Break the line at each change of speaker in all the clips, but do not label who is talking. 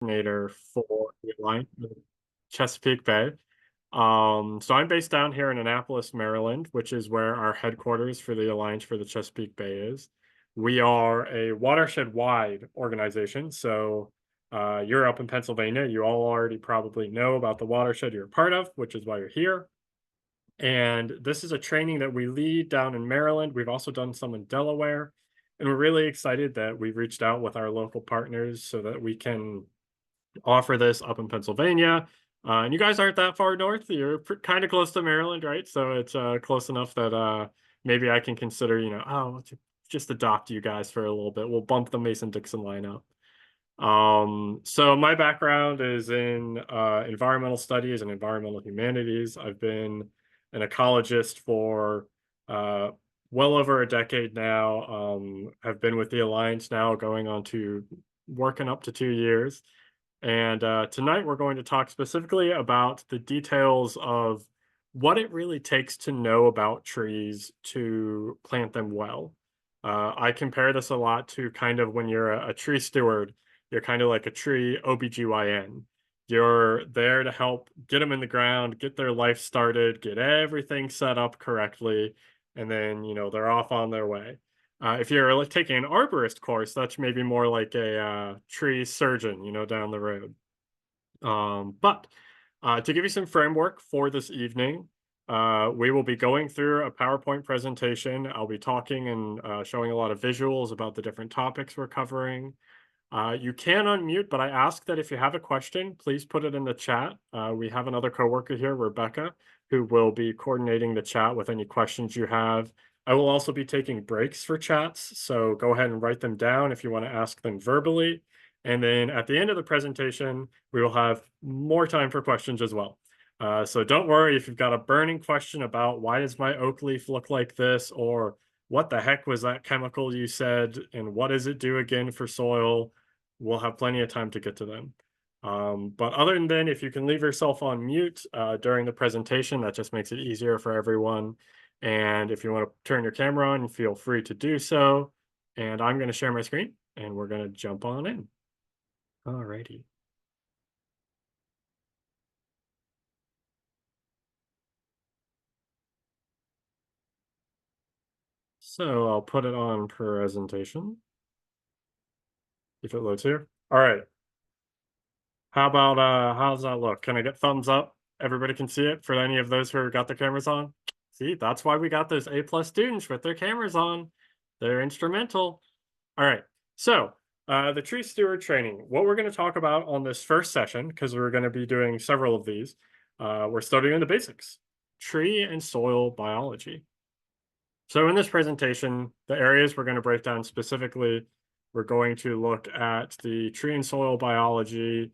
Coordinator for the Alliance for the Chesapeake Bay. So I'm based down here in Annapolis, Maryland, which is where our headquarters for the Alliance for the Chesapeake Bay is. We are a watershed-wide organization. So you're up in Pennsylvania. You all already probably know about the watershed you're a part of, which is why you're here. And this is a training that we lead down in Maryland. We've also done some in Delaware. And we're really excited that we've reached out with our local partners so that we can offer this up in Pennsylvania. And you guys aren't that far north. You're kind of close to Maryland, right? So it's close enough that maybe I can consider, oh, just adopt you guys for a little bit. We'll bump the Mason-Dixon line up. So my background is in environmental studies and environmental humanities. I've been an ecologist for well over a decade now. I've been with the Alliance now going on to working up to 2 years. And tonight we're going to talk specifically about the details of what it really takes to know about trees to plant them well. I compare this a lot to kind of when you're a tree steward, you're kind of like a tree OBGYN. You're there to help get them in the ground, get their life started, get everything set up correctly, and then, they're off on their way. If you're like taking an arborist course, that's maybe more like a tree surgeon, down the road. But to give you some framework for this evening, we will be going through a PowerPoint presentation. I'll be talking and showing a lot of visuals about the different topics we're covering. You can unmute, but I ask that if you have a question, please put it in the chat. We have another coworker here, Rebecca, who will be coordinating the chat with any questions you have. I will also be taking breaks for chats, so go ahead and write them down if you want to ask them verbally. And then at the end of the presentation, we will have more time for questions as well. So don't worry if you've got a burning question about why does my oak leaf look like this, or what the heck was that chemical you said, and what does it do again for soil? We'll have plenty of time to get to them. But other than that, if you can leave yourself on mute during the presentation, that just makes it easier for everyone. And if you want to turn your camera on, feel free to do so. And I'm going to share my screen, and we're going to jump on in. Alrighty. So I'll put it on presentation if it loads here. All right. How about how's that look? Can I get thumbs up? Everybody can see it for any of those who got their cameras on. See, that's why we got those A+ students with their cameras on. They're instrumental. All right. So the tree steward training, what we're going to talk about on this first session, because we're going to be doing several of these, we're studying the basics, tree and soil biology. So in this presentation, the areas we're going to break down specifically, we're going to look at the tree and soil biology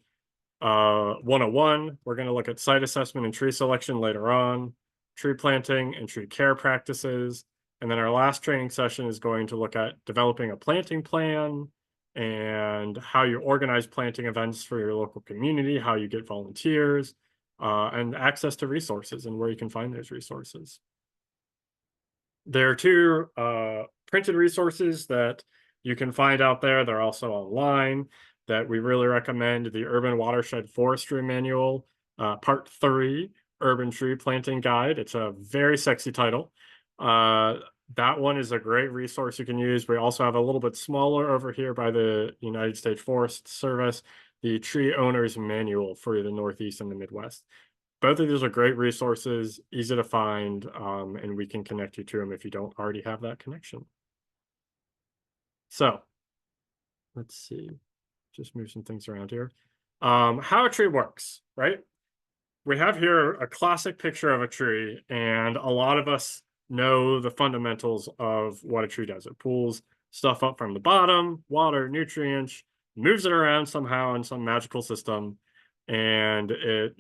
101. We're going to look at site assessment and tree selection later on, tree planting and tree care practices. And then our last training session is going to look at developing a planting plan and how you organize planting events for your local community, how you get volunteers, and access to resources and where you can find those resources. There are two printed resources that you can find out there. They're also online that we really recommend: the Urban Watershed Forestry Manual, Part 3, Urban Tree Planting Guide. It's a very sexy title. That one is a great resource you can use. We also have a little bit smaller over here by the United States Forest Service, the Tree Owner's Manual for the Northeast and the Midwest. Both of these are great resources, easy to find, and we can connect you to them if you don't already have that connection. So let's see, just move some things around here. How a tree works, right? We have here a classic picture of a tree, and a lot of us know the fundamentals of what a tree does. It pulls stuff up from the bottom, water, nutrients, moves it around somehow in some magical system, and it,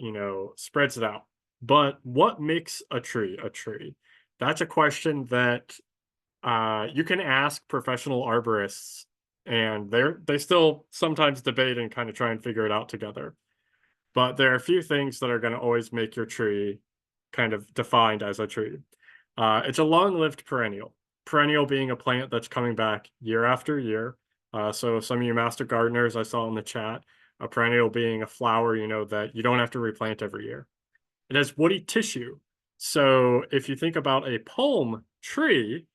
spreads it out. But what makes a tree a tree? That's a question that you can ask professional arborists, and they still sometimes debate and kind of try and figure it out together. But there are a few things that are going to always make your tree kind of defined as a tree. It's a long-lived perennial. Perennial being a plant that's coming back year after year. So some of you master gardeners I saw in the chat A perennial being a flower, that you don't have to replant every year. It has woody tissue. So if you think about a palm tree,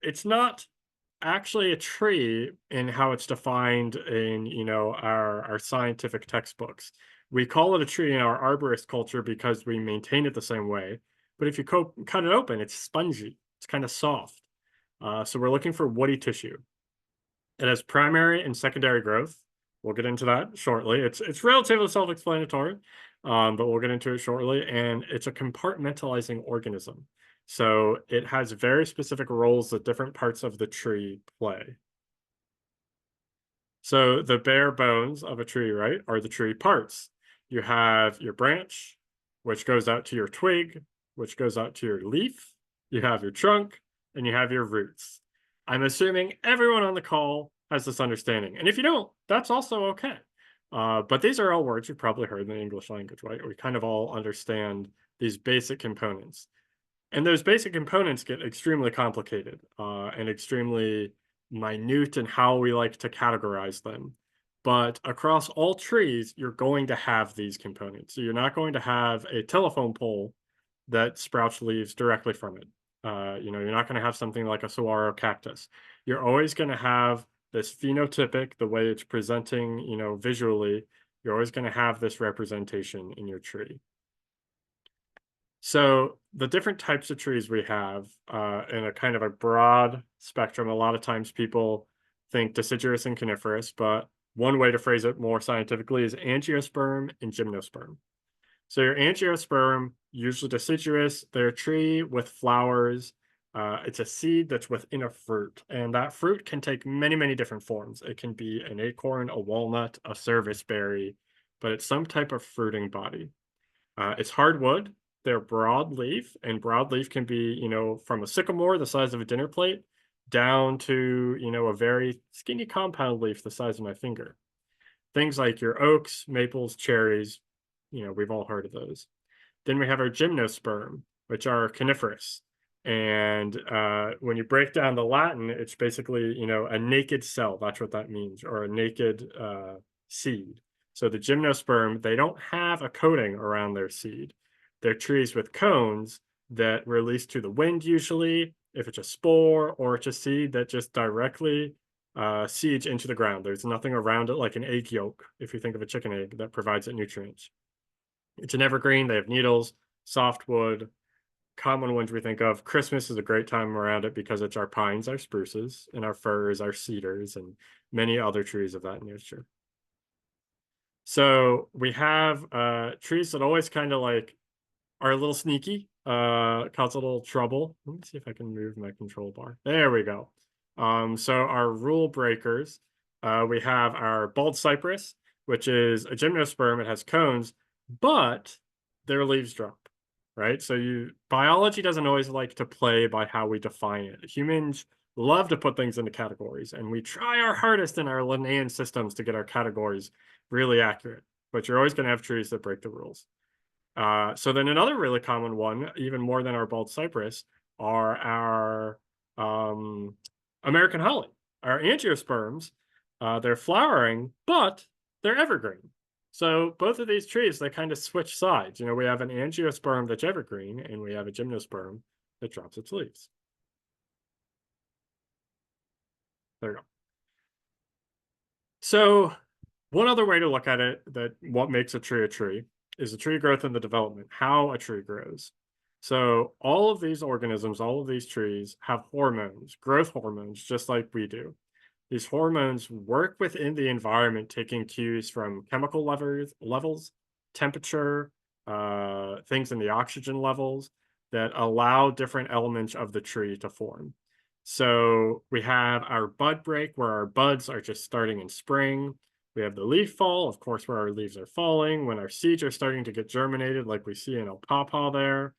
it's not actually a tree in how it's defined in, our scientific textbooks. We call it a tree in our arborist culture because we maintain it the same way. But if you cut it open, it's spongy. It's kind of soft. So we're looking for woody tissue. It has primary and secondary growth. We'll get into that shortly. It's relatively self-explanatory, but we'll get into it shortly. And it's a compartmentalizing organism. So it has very specific roles that different parts of the tree play. So the bare bones of a tree, right, are the tree parts. You have your branch, which goes out to your twig, which goes out to your leaf. You have your trunk, and you have your roots. I'm assuming everyone on the call has this understanding. And if you don't, that's also okay. But these are all words you've probably heard in the English language, right? We kind of all understand these basic components. And those basic components get extremely complicated and extremely minute in how we like to categorize them. But across all trees, you're going to have these components. So you're not going to have a telephone pole that sprouts leaves directly from it. You're not going to have something like a saguaro cactus. You're always going to have this phenotypic, the way it's presenting, visually. You're always going to have this representation in your tree. So the different types of trees we have in a kind of a broad spectrum, a lot of times people think deciduous and coniferous, but one way to phrase it more scientifically is angiosperm and gymnosperm. So your angiosperm, usually deciduous, they're a tree with flowers. It's a seed that's within a fruit, and that fruit can take many, many different forms. It can be an acorn, a walnut, a serviceberry, but it's some type of fruiting body. It's hardwood. They're broadleaf, and broadleaf can be, from a sycamore the size of a dinner plate down to, a very skinny compound leaf the size of my finger. Things like your oaks, maples, cherries, we've all heard of those. Then we have our gymnosperm, which are coniferous. And when you break down the Latin, it's basically, a naked cell. That's what that means, or a naked seed. So the gymnosperm, they don't have a coating around their seed. They're trees with cones that release to the wind usually, if it's a spore, or it's a seed that just directly seeds into the ground. There's nothing around it like an egg yolk, if you think of a chicken egg, that provides it nutrients. It's an evergreen. They have needles, softwood, common ones we think of. Christmas is a great time around it because it's our pines, our spruces, and our firs, our cedars, and many other trees of that nature. So we have trees that always kind of like are a little sneaky, cause a little trouble. Let me see if I can move my control bar. There we go. So our rule breakers, we have our bald cypress, which is a gymnosperm. It has cones, but their leaves drop, right? So biology doesn't always like to play by how we define it. Humans love to put things into categories, and we try our hardest in our Linnaean systems to get our categories really accurate. But you're always going to have trees that break the rules. So then another really common one, even more than our bald cypress, are our American holly, our angiosperms. They're flowering, but they're evergreen. So both of these trees, they kind of switch sides. We have an angiosperm that's evergreen, and we have a gymnosperm that drops its leaves. There you go. So one other way to look at it, that what makes a tree is the tree growth and the development, how a tree grows. So all of these organisms, all of these trees have hormones, growth hormones, just like we do. These hormones work within the environment, taking cues from chemical levels, temperature, things in the oxygen levels that allow different elements of the tree to form. So we have our bud break, where our buds are just starting in spring. We have the leaf fall, of course, where our leaves are falling, when our seeds are starting to get germinated, like we see in a pawpaw there.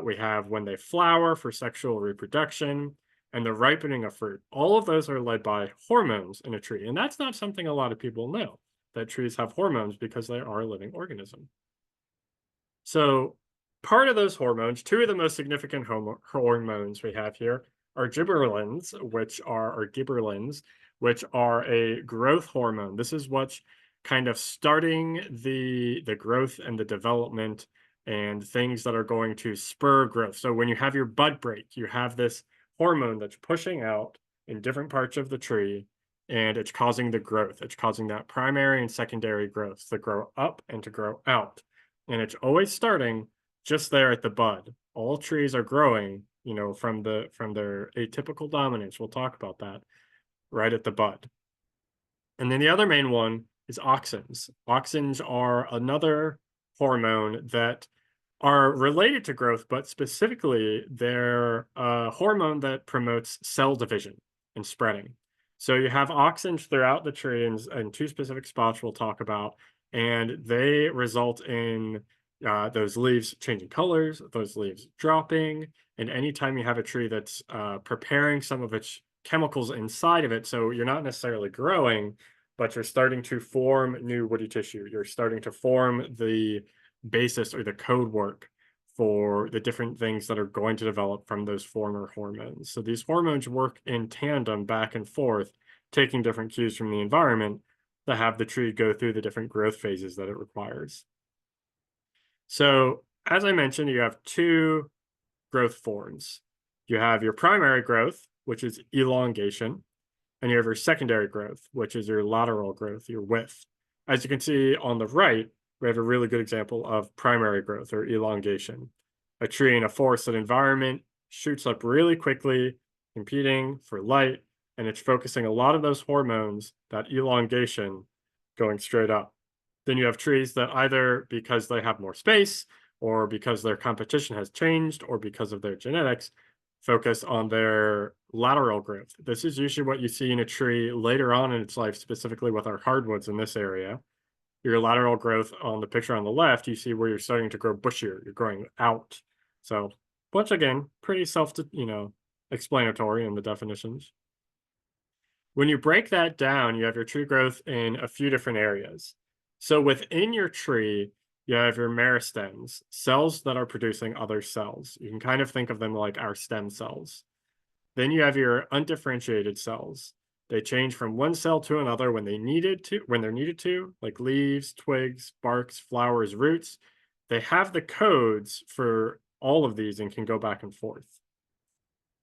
We have when they flower for sexual reproduction, and the ripening of fruit. All of those are led by hormones in a tree. And that's not something a lot of people know, that trees have hormones, because they are a living organism. So part of those hormones, two of the most significant hormones we have here are gibberellins, which are a growth hormone. This is what kind of starting the growth and the development and things that are going to spur growth. So when you have your bud break, you have this hormone that's pushing out in different parts of the tree, and it's causing the growth. It's causing that primary and secondary growth to grow up and to grow out. And it's always starting just there at the bud. All trees are growing, from their atypical dominance. We'll talk about that right at the bud. And then the other main one is auxins. Auxins are another hormone that are related to growth, but specifically they're a hormone that promotes cell division and spreading. So you have auxins throughout the tree in two specific spots we'll talk about, and they result in those leaves changing colors, those leaves dropping, and anytime you have a tree that's preparing some of its chemicals inside of it, so you're not necessarily growing, but you're starting to form new woody tissue. You're starting to form the basis or the code work for the different things that are going to develop from those former hormones. So these hormones work in tandem back and forth, taking different cues from the environment to have the tree go through the different growth phases that it requires. So as I mentioned, you have two growth forms. You have your primary growth, which is elongation, and you have your secondary growth, which is your lateral growth, your width. As you can see on the right, we have a really good example of primary growth or elongation. A tree in a forested environment shoots up really quickly, competing for light, and it's focusing a lot of those hormones, that elongation, going straight up. Then you have trees that either because they have more space, or because their competition has changed, or because of their genetics, focus on their lateral growth. This is usually what you see in a tree later on in its life, specifically with our hardwoods in this area. Your lateral growth on the picture on the left, you see where you're starting to grow bushier, you're growing out. So, once again, pretty explanatory in the definitions. When you break that down, you have your tree growth in a few different areas. So within your tree, you have your meristems, cells that are producing other cells. You can kind of think of them like our stem cells. Then you have your undifferentiated cells. They change from one cell to another when they're needed to, like leaves, twigs, barks, flowers, roots. They have the codes for all of these and can go back and forth.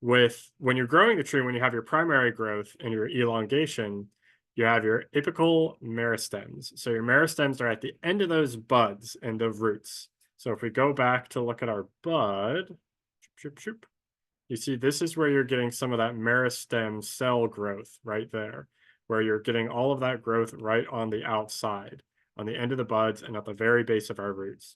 When you're growing the tree, when you have your primary growth and your elongation, you have your apical meristems. So your meristems are at the end of those buds and the roots. So if we go back to look at our bud, you see this is where you're getting some of that meristem cell growth right there, where you're getting all of that growth right on the outside, on the end of the buds and at the very base of our roots.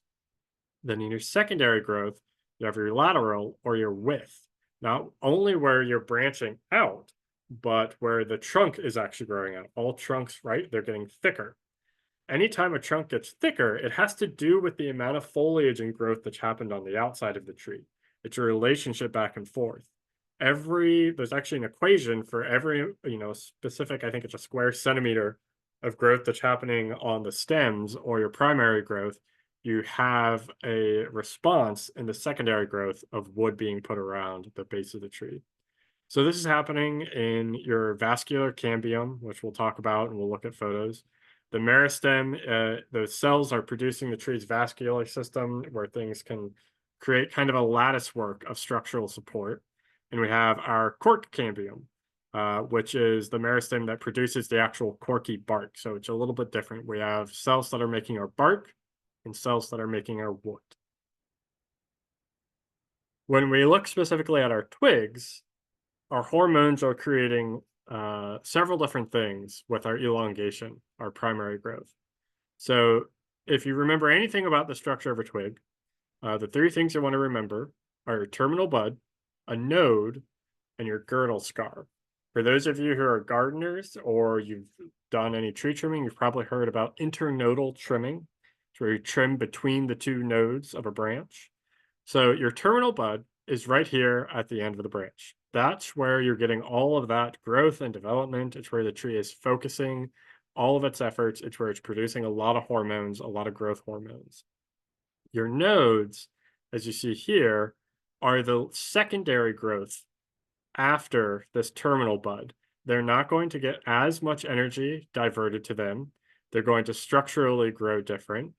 Then in your secondary growth, you have your lateral or your width, not only where you're branching out, but where the trunk is actually growing out. All trunks, right? They're getting thicker. Anytime a trunk gets thicker, it has to do with the amount of foliage and growth that's happened on the outside of the tree. It's a relationship back and forth. There's actually an equation for every, specific, I think it's a square centimeter of growth that's happening on the stems or your primary growth. You have a response in the secondary growth of wood being put around the base of the tree. So this is happening in your vascular cambium, which we'll talk about and we'll look at photos. The meristem, those cells are producing the tree's vascular system where things can create kind of a lattice work of structural support. And we have our cork cambium, which is the meristem that produces the actual corky bark. So it's a little bit different. We have cells that are making our bark and cells that are making our wood. When we look specifically at our twigs, our hormones are creating several different things with our elongation, our primary growth. So if you remember anything about the structure of a twig, the three things you want to remember are your terminal bud, a node, and your girdle scar. For those of you who are gardeners or you've done any tree trimming, you've probably heard about internodal trimming. It's where you trim between the two nodes of a branch. So your terminal bud is right here at the end of the branch. That's where you're getting all of that growth and development. It's where the tree is focusing all of its efforts. It's where it's producing a lot of hormones, a lot of growth hormones. Your nodes, as you see here, are the secondary growth after this terminal bud. They're not going to get as much energy diverted to them. they're going to structurally grow different.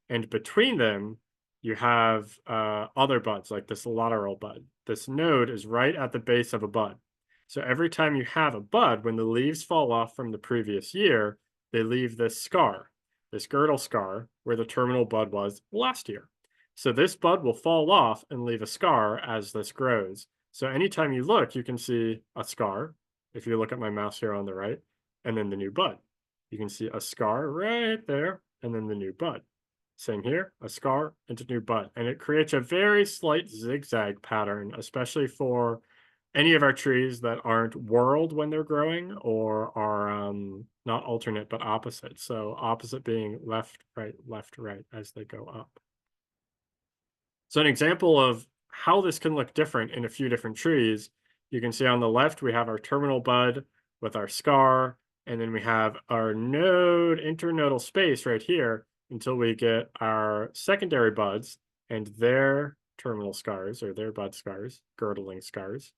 And between them, you have other buds, like this lateral bud. This node is right at the base of a bud. So every time you have a bud, when the leaves fall off from the previous year, they leave this scar, this girdle scar, where the terminal bud was last year. So this bud will fall off and leave a scar as this grows. So anytime you look, you can see a scar. If you look at my mouse here on the right, and then the new bud. You can see a scar right there, and then the new bud. Same here, a scar and a new bud. And it creates a very slight zigzag pattern, especially for any of our trees that aren't whorled when they're growing or are not alternate but opposite. So opposite being left, right as they go up. So an example of how this can look different in a few different trees, you can see on the left, we have our terminal bud with our scar, and then we have our node internodal space right here until we get our secondary buds and their terminal scars or their bud scars, girdling scars.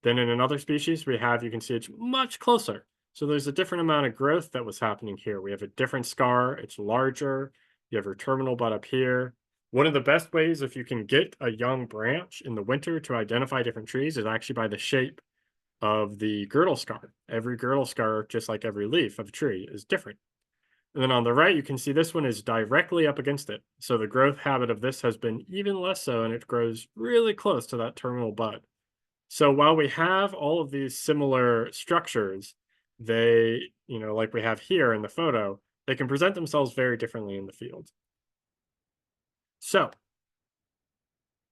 Then in another species we have, you can see it's much closer. So there's a different amount of growth that was happening here. We have a different scar, it's larger. You have your terminal bud up here. One of the best ways if you can get a young branch in the winter to identify different trees is actually by the shape of the girdle scar. Every girdle scar, just like every leaf of a tree, is different. And then on the right, you can see this one is directly up against it. So the growth habit of this has been even less so, and it grows really close to that terminal bud. So while we have all of these similar structures, they, like we have here in the photo, they can present themselves very differently in the field. So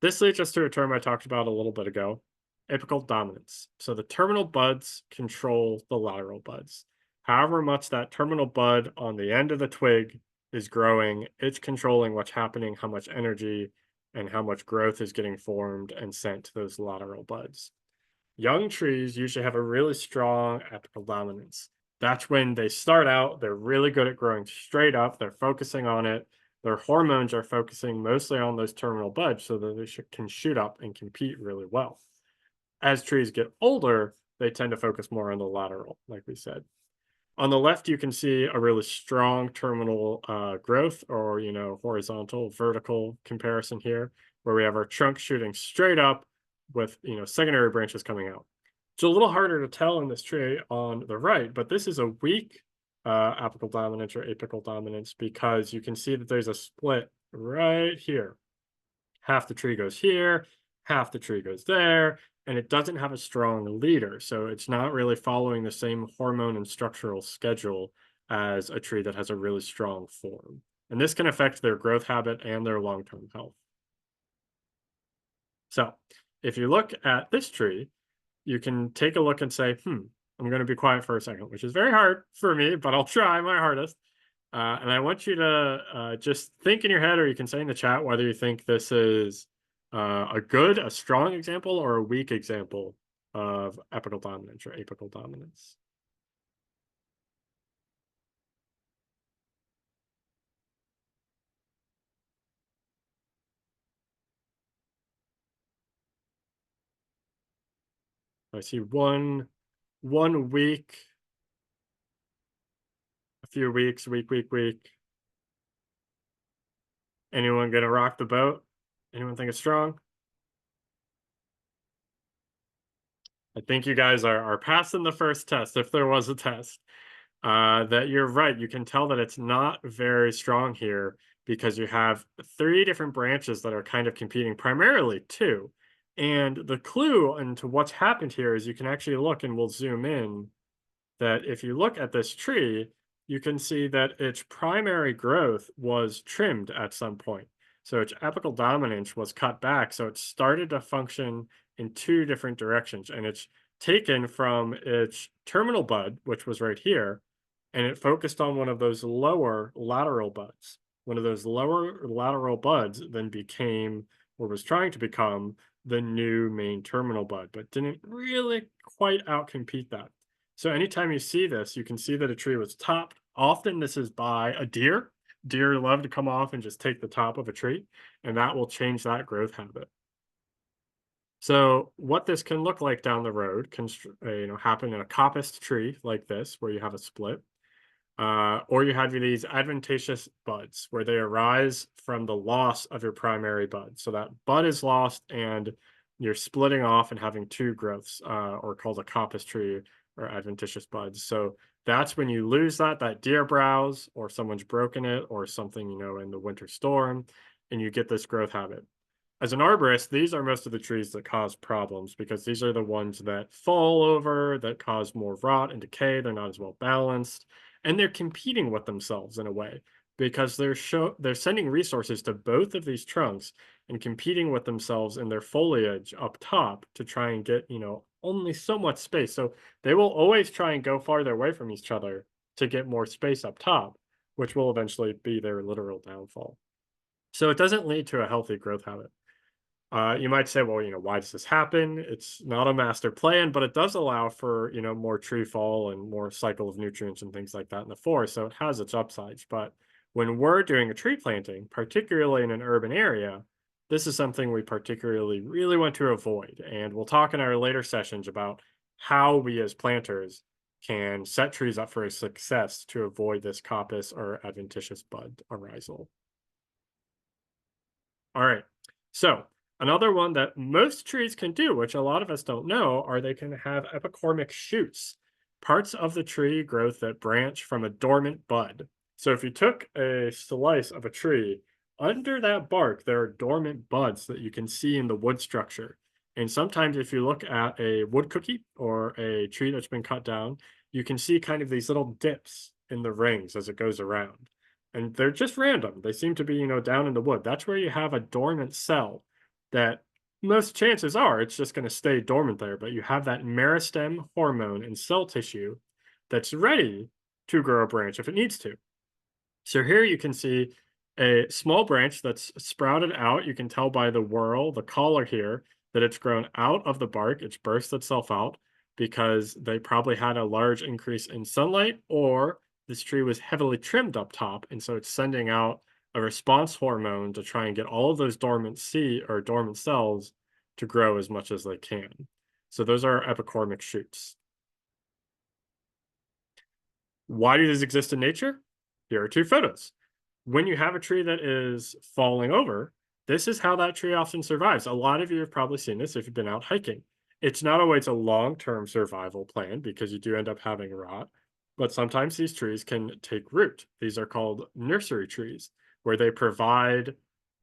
this leads us to a term I talked about a little bit ago, apical dominance. So the terminal buds control the lateral buds. However much that terminal bud on the end of the twig is growing, it's controlling what's happening, how much energy and how much growth is getting formed and sent to those lateral buds. Young trees usually have a really strong apical dominance. That's when they start out, they're really good at growing straight up, they're focusing on it. Their hormones are focusing mostly on those terminal buds so that they can shoot up and compete really well. As trees get older, they tend to focus more on the lateral, like we said. On the left, you can see a really strong terminal growth or, horizontal, vertical comparison here, where we have our trunk shooting straight up with, secondary branches coming out. It's a little harder to tell in this tree on the right, but this is a weak apical dominance or apical dominance because you can see that there's a split right here. Half the tree goes here, half the tree goes there, and it doesn't have a strong leader. So it's not really following the same hormone and structural schedule as a tree that has a really strong form. And this can affect their growth habit and their long-term health. So if you look at this tree, you can take a look and say, I'm going to be quiet for a second, which is very hard for me, but I'll try my hardest. And I want you to just think in your head, or you can say in the chat whether you think this is a strong example or a weak example of apical dominance or apical dominance. I see one week, a few weeks, week. Anyone gonna rock the boat? Anyone think it's strong? I think you guys are passing the first test, if there was a test. That you're right. You can tell that it's not very strong here because you have three different branches that are kind of competing, primarily two. And the clue into what's happened here is you can actually look, and we'll zoom in, that if you look at this tree, you can see that its primary growth was trimmed at some point. So its apical dominance was cut back. So it started to function in two different directions. And it's taken from its terminal bud, which was right here, and it focused on one of those lower lateral buds. One of those lower lateral buds then became, or was trying to become, the new main terminal bud, but didn't really quite outcompete that. So anytime you see this, you can see that a tree was topped. Often this is by a deer. Deer love to come off and just take the top of a tree, and that will change that growth habit. So what this can look like down the road can happen in a coppiced tree like this, where you have a split. Or you have these adventitious buds where they arise from the loss of your primary bud. So that bud is lost and you're splitting off and having two growths, or called a coppice tree or adventitious buds. So that's when you lose that deer browse or someone's broken it or something, in the winter storm, and you get this growth habit. As an arborist, these are most of the trees that cause problems because these are the ones that fall over, that cause more rot and decay. They're not as well balanced, and they're competing with themselves in a way because they're sending resources to both of these trunks and competing with themselves in their foliage up top to try and get, only so much space. So they will always try and go farther away from each other to get more space up top, which will eventually be their literal downfall. So it doesn't lead to a healthy growth habit. You might say, well, why does this happen? It's not a master plan, but it does allow for, more tree fall and more cycle of nutrients and things like that in the forest. So it has its upsides. But when we're doing a tree planting, particularly in an urban area, this is something we particularly really want to avoid. And we'll talk in our later sessions about how we as planters can set trees up for a success to avoid this coppice or adventitious bud arisal. All right. So another one that most trees can do, which a lot of us don't know, are they can have epicormic shoots, parts of the tree growth that branch from a dormant bud. So if you took a slice of a tree, under that bark, there are dormant buds that you can see in the wood structure. And sometimes if you look at a wood cookie or a tree that's been cut down, you can see kind of these little dips in the rings as it goes around. And they're just random. They seem to be, down in the wood. That's where you have a dormant cell that most chances are it's just going to stay dormant there, but you have that meristem hormone in cell tissue that's ready to grow a branch if it needs to. So here you can see a small branch that's sprouted out. You can tell by the whorl, the collar here, that it's grown out of the bark. It's burst itself out because they probably had a large increase in sunlight, or this tree was heavily trimmed up top. And so it's sending out a response hormone to try and get all of those dormant seed or dormant cells to grow as much as they can. So those are epicormic shoots. Why do these exist in nature? Here are two photos. When you have a tree that is falling over, this is how that tree often survives. A lot of you have probably seen this if you've been out hiking. It's not always a long-term survival plan because you do end up having rot, but sometimes these trees can take root. These are called nursery trees, where they provide,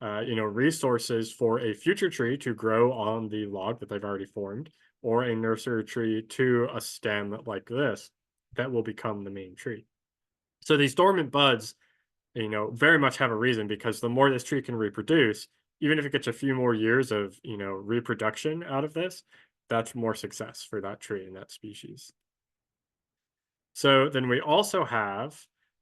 resources for a future tree to grow on the log that they've already formed, or a nursery tree to a stem like this that will become the main tree. So these dormant buds, very much have a reason because the more this tree can reproduce, even if it gets a few more years of, reproduction out of this, that's more success for that tree and that species. So then we also have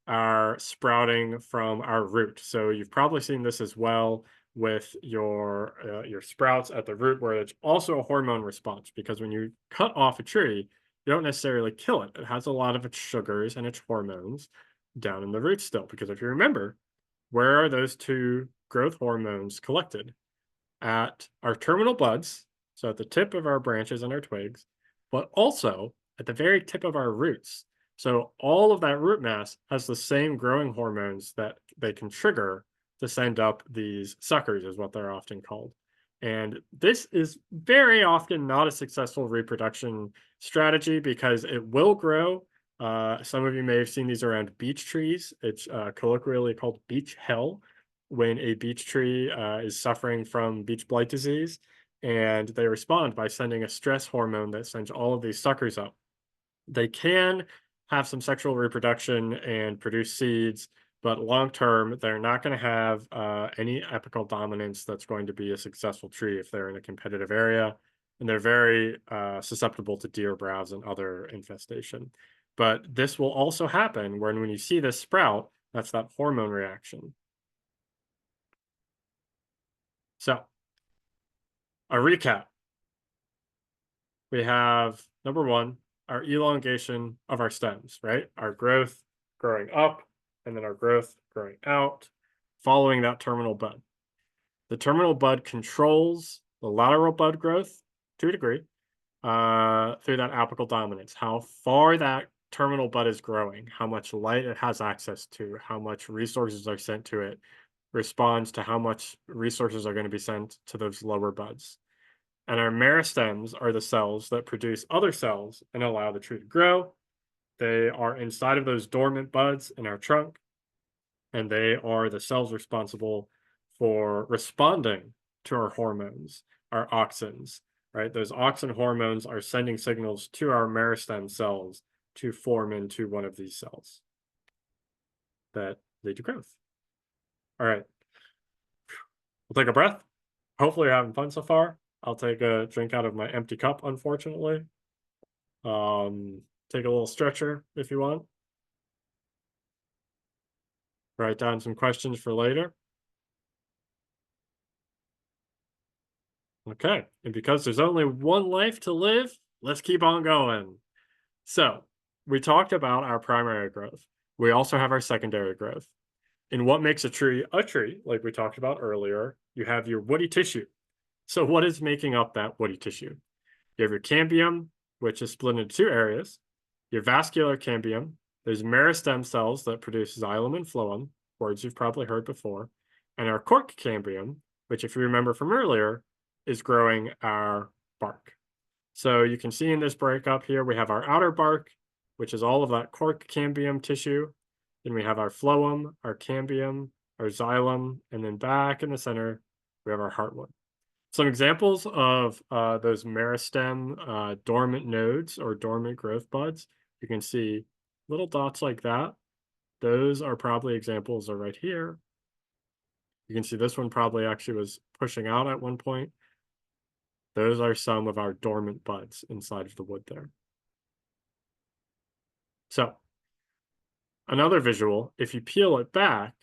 our sprouting from our root. So you've probably seen this as well with your sprouts at the root, where it's also a hormone response because when you cut off a tree, you don't necessarily kill it. It has a lot of its sugars and its hormones down in the root still. Because if you remember, where are those two growth hormones collected? At our terminal buds, so at the tip of our branches and our twigs, but also at the very tip of our roots. So all of that root mass has the same growing hormones that they can trigger to send up these suckers, is what they're often called. And this is very often not a successful reproduction strategy because it will grow. Some of you may have seen these around beech trees. It's colloquially called beech hell when a beech tree is suffering from beech blight disease, and they respond by sending a stress hormone that sends all of these suckers up. They can have some sexual reproduction and produce seeds, but long term, they're not going to have any apical dominance that's going to be a successful tree if they're in a competitive area. And they're very susceptible to deer browse and other infestation. But this will also happen when you see this sprout, that's that hormone reaction. So, a recap. We have number one, our elongation of our stems, right? Our growth growing up, and then our growth growing out, following that terminal bud. The terminal bud controls the lateral bud growth to a degree through that apical dominance. How far that terminal bud is growing, how much light it has access to, how much resources are sent to it, responds to how much resources are going to be sent to those lower buds. And our meristems are the cells that produce other cells and allow the tree to grow. They are inside of those dormant buds in our trunk, and they are the cells responsible for responding to our hormones, our auxins, right? Those auxin hormones are sending signals to our meristem cells to form into one of these cells that lead to growth. All right, we'll take a breath. Hopefully, you're having fun so far. I'll take a drink out of my empty cup, unfortunately. Um, Take a little stretcher if you want. Write down some questions for later. Okay, and because there's only one life to live, let's keep on going. So, we talked about our primary growth. We also have our secondary growth. And what makes a tree, like we talked about earlier, you have your woody tissue. So, what is making up that woody tissue? You have your cambium, which is split into two areas. Your vascular cambium, there's meristem cells that produce xylem and phloem, words you've probably heard before. And our cork cambium, which, if you remember from earlier, is growing our bark. So you can see in this breakup here, we have our outer bark, which is all of that cork cambium tissue. Then we have our phloem, our cambium, our xylem, and then back in the center, we have our heartwood. Some examples of those meristem dormant nodes or dormant growth buds. You can see little dots like that. Those are probably examples of right here. You can see this one probably actually was pushing out at one point. Those are some of our dormant buds inside of the wood there. So another visual, if you peel it back,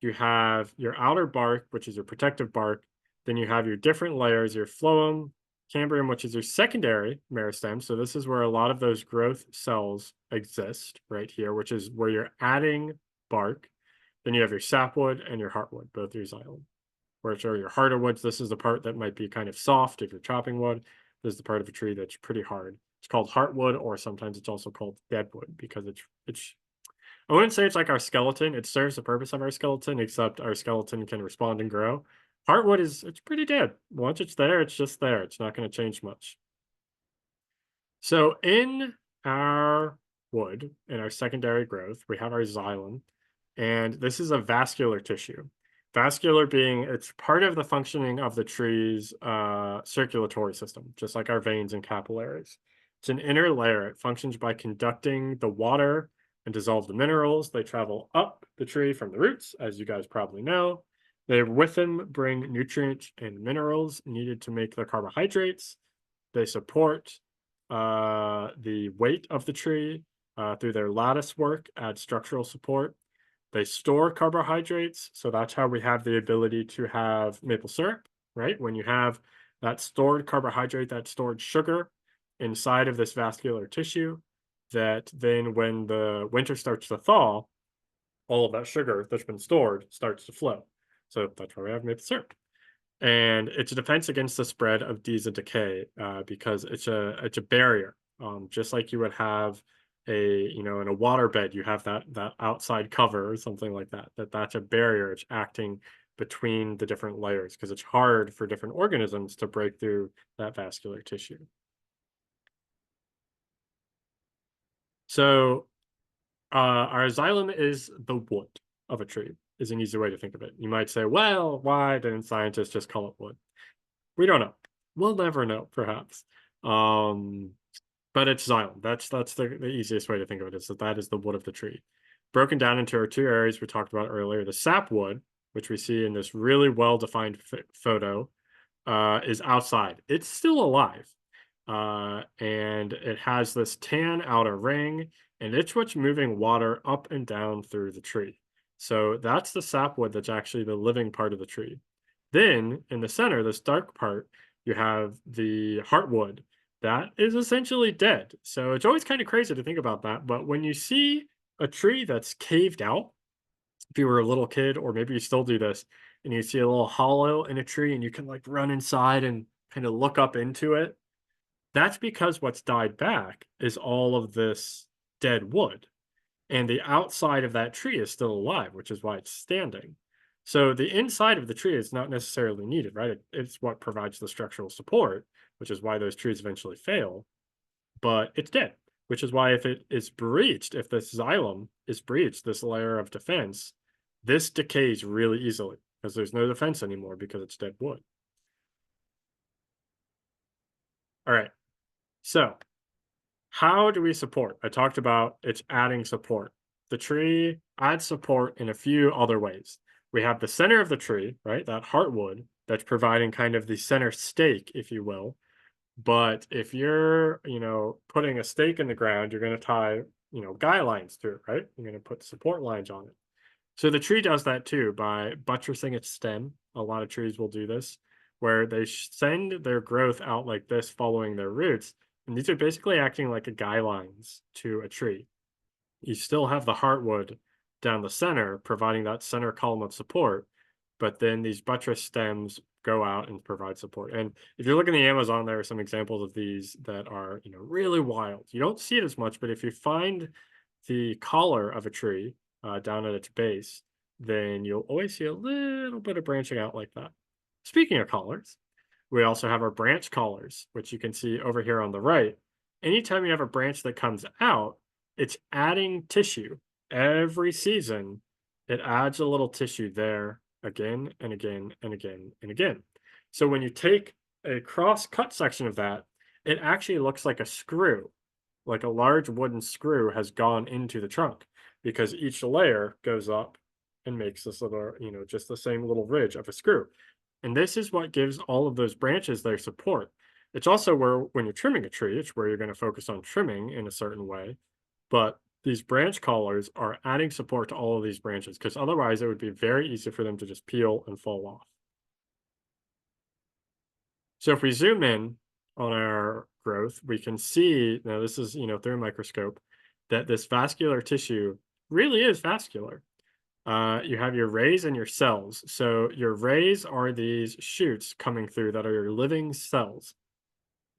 you have your outer bark, which is your protective bark. Then you have your different layers, your phloem, cambium, which is your secondary meristem. So this is where a lot of those growth cells exist right here, which is where you're adding bark. Then you have your sapwood and your heartwood, both your xylem. Which are your harder woods. This is the part that might be kind of soft if you're chopping wood. This is the part of a tree that's pretty hard. It's called heartwood, or sometimes it's also called deadwood because it's I wouldn't say it's like our skeleton. It serves the purpose of our skeleton, except our skeleton can respond and grow. Heartwood it's pretty dead. Once it's there, it's just there. It's not going to change much. So in our wood, in our secondary growth, we have our xylem, and this is a vascular tissue. Vascular being it's part of the functioning of the tree's circulatory system, just like our veins and capillaries. It's an inner layer. It functions by conducting the water and dissolve the minerals. They travel up the tree from the roots, as you guys probably know. They with them bring nutrients and minerals needed to make the carbohydrates. They support the weight of the tree through their lattice work, add structural support. They store carbohydrates, so that's how we have the ability to have maple syrup, right? When you have that stored carbohydrate, that stored sugar inside of this vascular tissue, that then when the winter starts to thaw, all of that sugar that's been stored starts to flow. So that's why we have maple syrup. And it's a defense against the spread of disease and decay because it's a barrier, just like you would have in a water bed you have that outside cover or something like that. That's a barrier. It's acting between the different layers because it's hard for different organisms to break through that vascular tissue. So our xylem is the wood of a tree. Is an easy way to think of it. You might say, well, why didn't scientists just call it wood? We don't know. We'll never know, perhaps. But it's xylem. That's the easiest way to think of it, is that is the wood of the tree. Broken down into our two areas we talked about earlier. The sapwood, which we see in this really well-defined photo, is outside. It's still alive. And it has this tan outer ring, and it's what's moving water up and down through the tree. So that's the sapwood that's actually the living part of the tree. Then in the center, this dark part, you have the heartwood. That is essentially dead. So it's always kind of crazy to think about that. But when you see a tree that's caved out, if you were a little kid, or maybe you still do this, and you see a little hollow in a tree and you can like run inside and kind of look up into it, that's because what's died back is all of this dead wood. And the outside of that tree is still alive, which is why it's standing. So the inside of the tree is not necessarily needed, right? It's what provides the structural support, which is why those trees eventually fail, but it's dead, which is why if it is breached, if this xylem is breached, this layer of defense, this decays really easily because there's no defense anymore because it's dead wood. All right. So how do we support? I talked about it's adding support. The tree adds support in a few other ways. We have the center of the tree, right? That heartwood that's providing kind of the center stake, if you will. But if you're, putting a stake in the ground, you're going to tie, guy lines to it, right? You're going to put support lines on it. So the tree does that too by buttressing its stem. A lot of trees will do this, where they send their growth out like this, following their roots. And these are basically acting like a guy lines to a tree. You still have the heartwood down the center, providing that center column of support, but then these buttress stems go out and provide support. And if you look in the Amazon, there are some examples of these that are, really wild. You don't see it as much, but if you find the collar of a tree down at its base, then you'll always see a little bit of branching out like that. Speaking of collars, we also have our branch collars, which you can see over here on the right. Anytime you have a branch that comes out, it's adding tissue. Every season, it adds a little tissue there again and again and again and again. So when you take a cross cut section of that, it actually looks like a screw, like a large wooden screw has gone into the trunk because each layer goes up and makes this little, just the same little ridge of a screw. And this is what gives all of those branches their support. It's also where, when you're trimming a tree, it's where you're going to focus on trimming in a certain way. But these branch collars are adding support to all of these branches because otherwise it would be very easy for them to just peel and fall off. So if we zoom in on our growth, we can see, now this is, through a microscope, that this vascular tissue really is vascular. You have your rays and your cells. So your rays are these shoots coming through that are your living cells.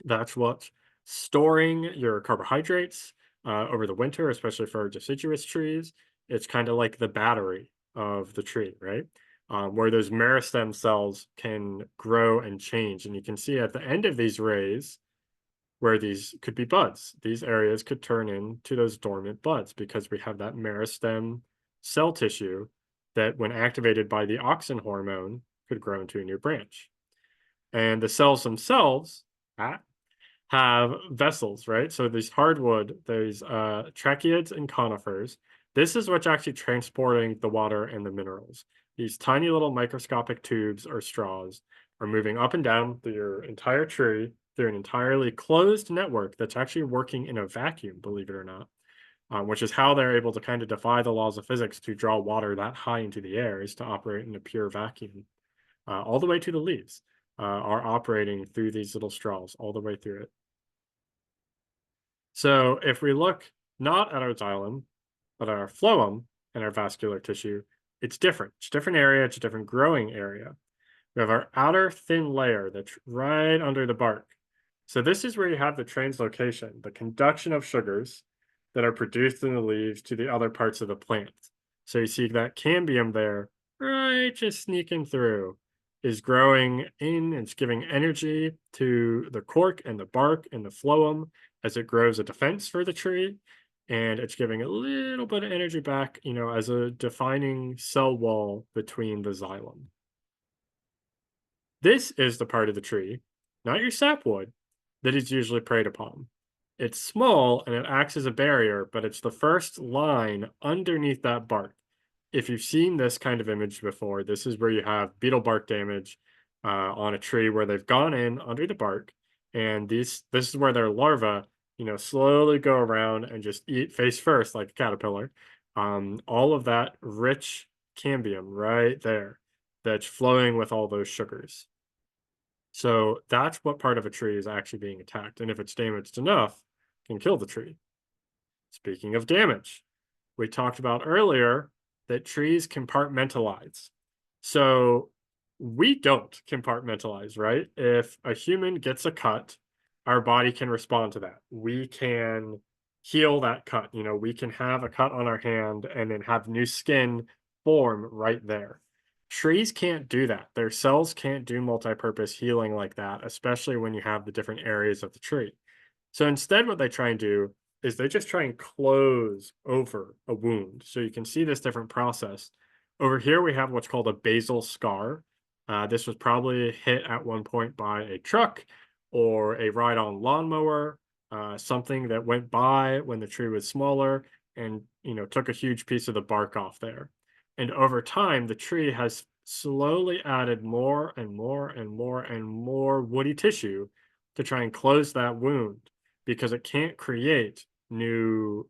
That's what's storing your carbohydrates over the winter, especially for deciduous trees. It's kind of like the battery of the tree, right? Where those meristem cells can grow and change. And you can see at the end of these rays, where these could be buds. These areas could turn into those dormant buds because we have that meristem cell tissue that, when activated by the auxin hormone, could grow into a new branch. And the cells themselves have vessels, right? So these hardwood, these tracheids and conifers, this is what's actually transporting the water and the minerals. These tiny little microscopic tubes or straws are moving up and down through your entire tree through an entirely closed network that's actually working in a vacuum, believe it or not, which is how they're able to kind of defy the laws of physics to draw water that high into the air, is to operate in a pure vacuum. All the way to the leaves are operating through these little straws all the way through it. So if we look not at our xylem, but at our phloem and our vascular tissue, it's different. It's a different area. It's a different growing area. We have our outer thin layer that's right under the bark. So this is where you have the translocation, the conduction of sugars that are produced in the leaves to the other parts of the plant. So you see that cambium there, right, just sneaking through, is growing in. It's giving energy to the cork and the bark and the phloem as it grows a defense for the tree. And it's giving a little bit of energy back, as a defining cell wall between the xylem. This is the part of the tree, not your sapwood, that is usually preyed upon. It's small and it acts as a barrier, but it's the first line underneath that bark. If you've seen this kind of image before, this is where you have beetle bark damage on a tree where they've gone in under the bark, and this is where their larvae, slowly go around and just eat face first like a caterpillar. All of that rich cambium right there that's flowing with all those sugars. So that's what part of a tree is actually being attacked, and if it's damaged enough, can kill the tree. Speaking of damage, we talked about earlier that trees compartmentalize. So we don't compartmentalize, right? If a human gets a cut, our body can respond to that. We can heal that cut. You know, we can have a cut on our hand and then have new skin form right there. Trees can't do that. Their cells can't do multi-purpose healing like that, especially when you have the different areas of the tree. So instead, what they try and do is they just try and close over a wound. So you can see this different process. Over here, we have what's called a basal scar. This was probably hit at one point by a truck or a ride-on lawnmower, something that went by when the tree was smaller and took a huge piece of the bark off there. And over time, the tree has slowly added more and more and more and more woody tissue to try and close that wound because it can't create new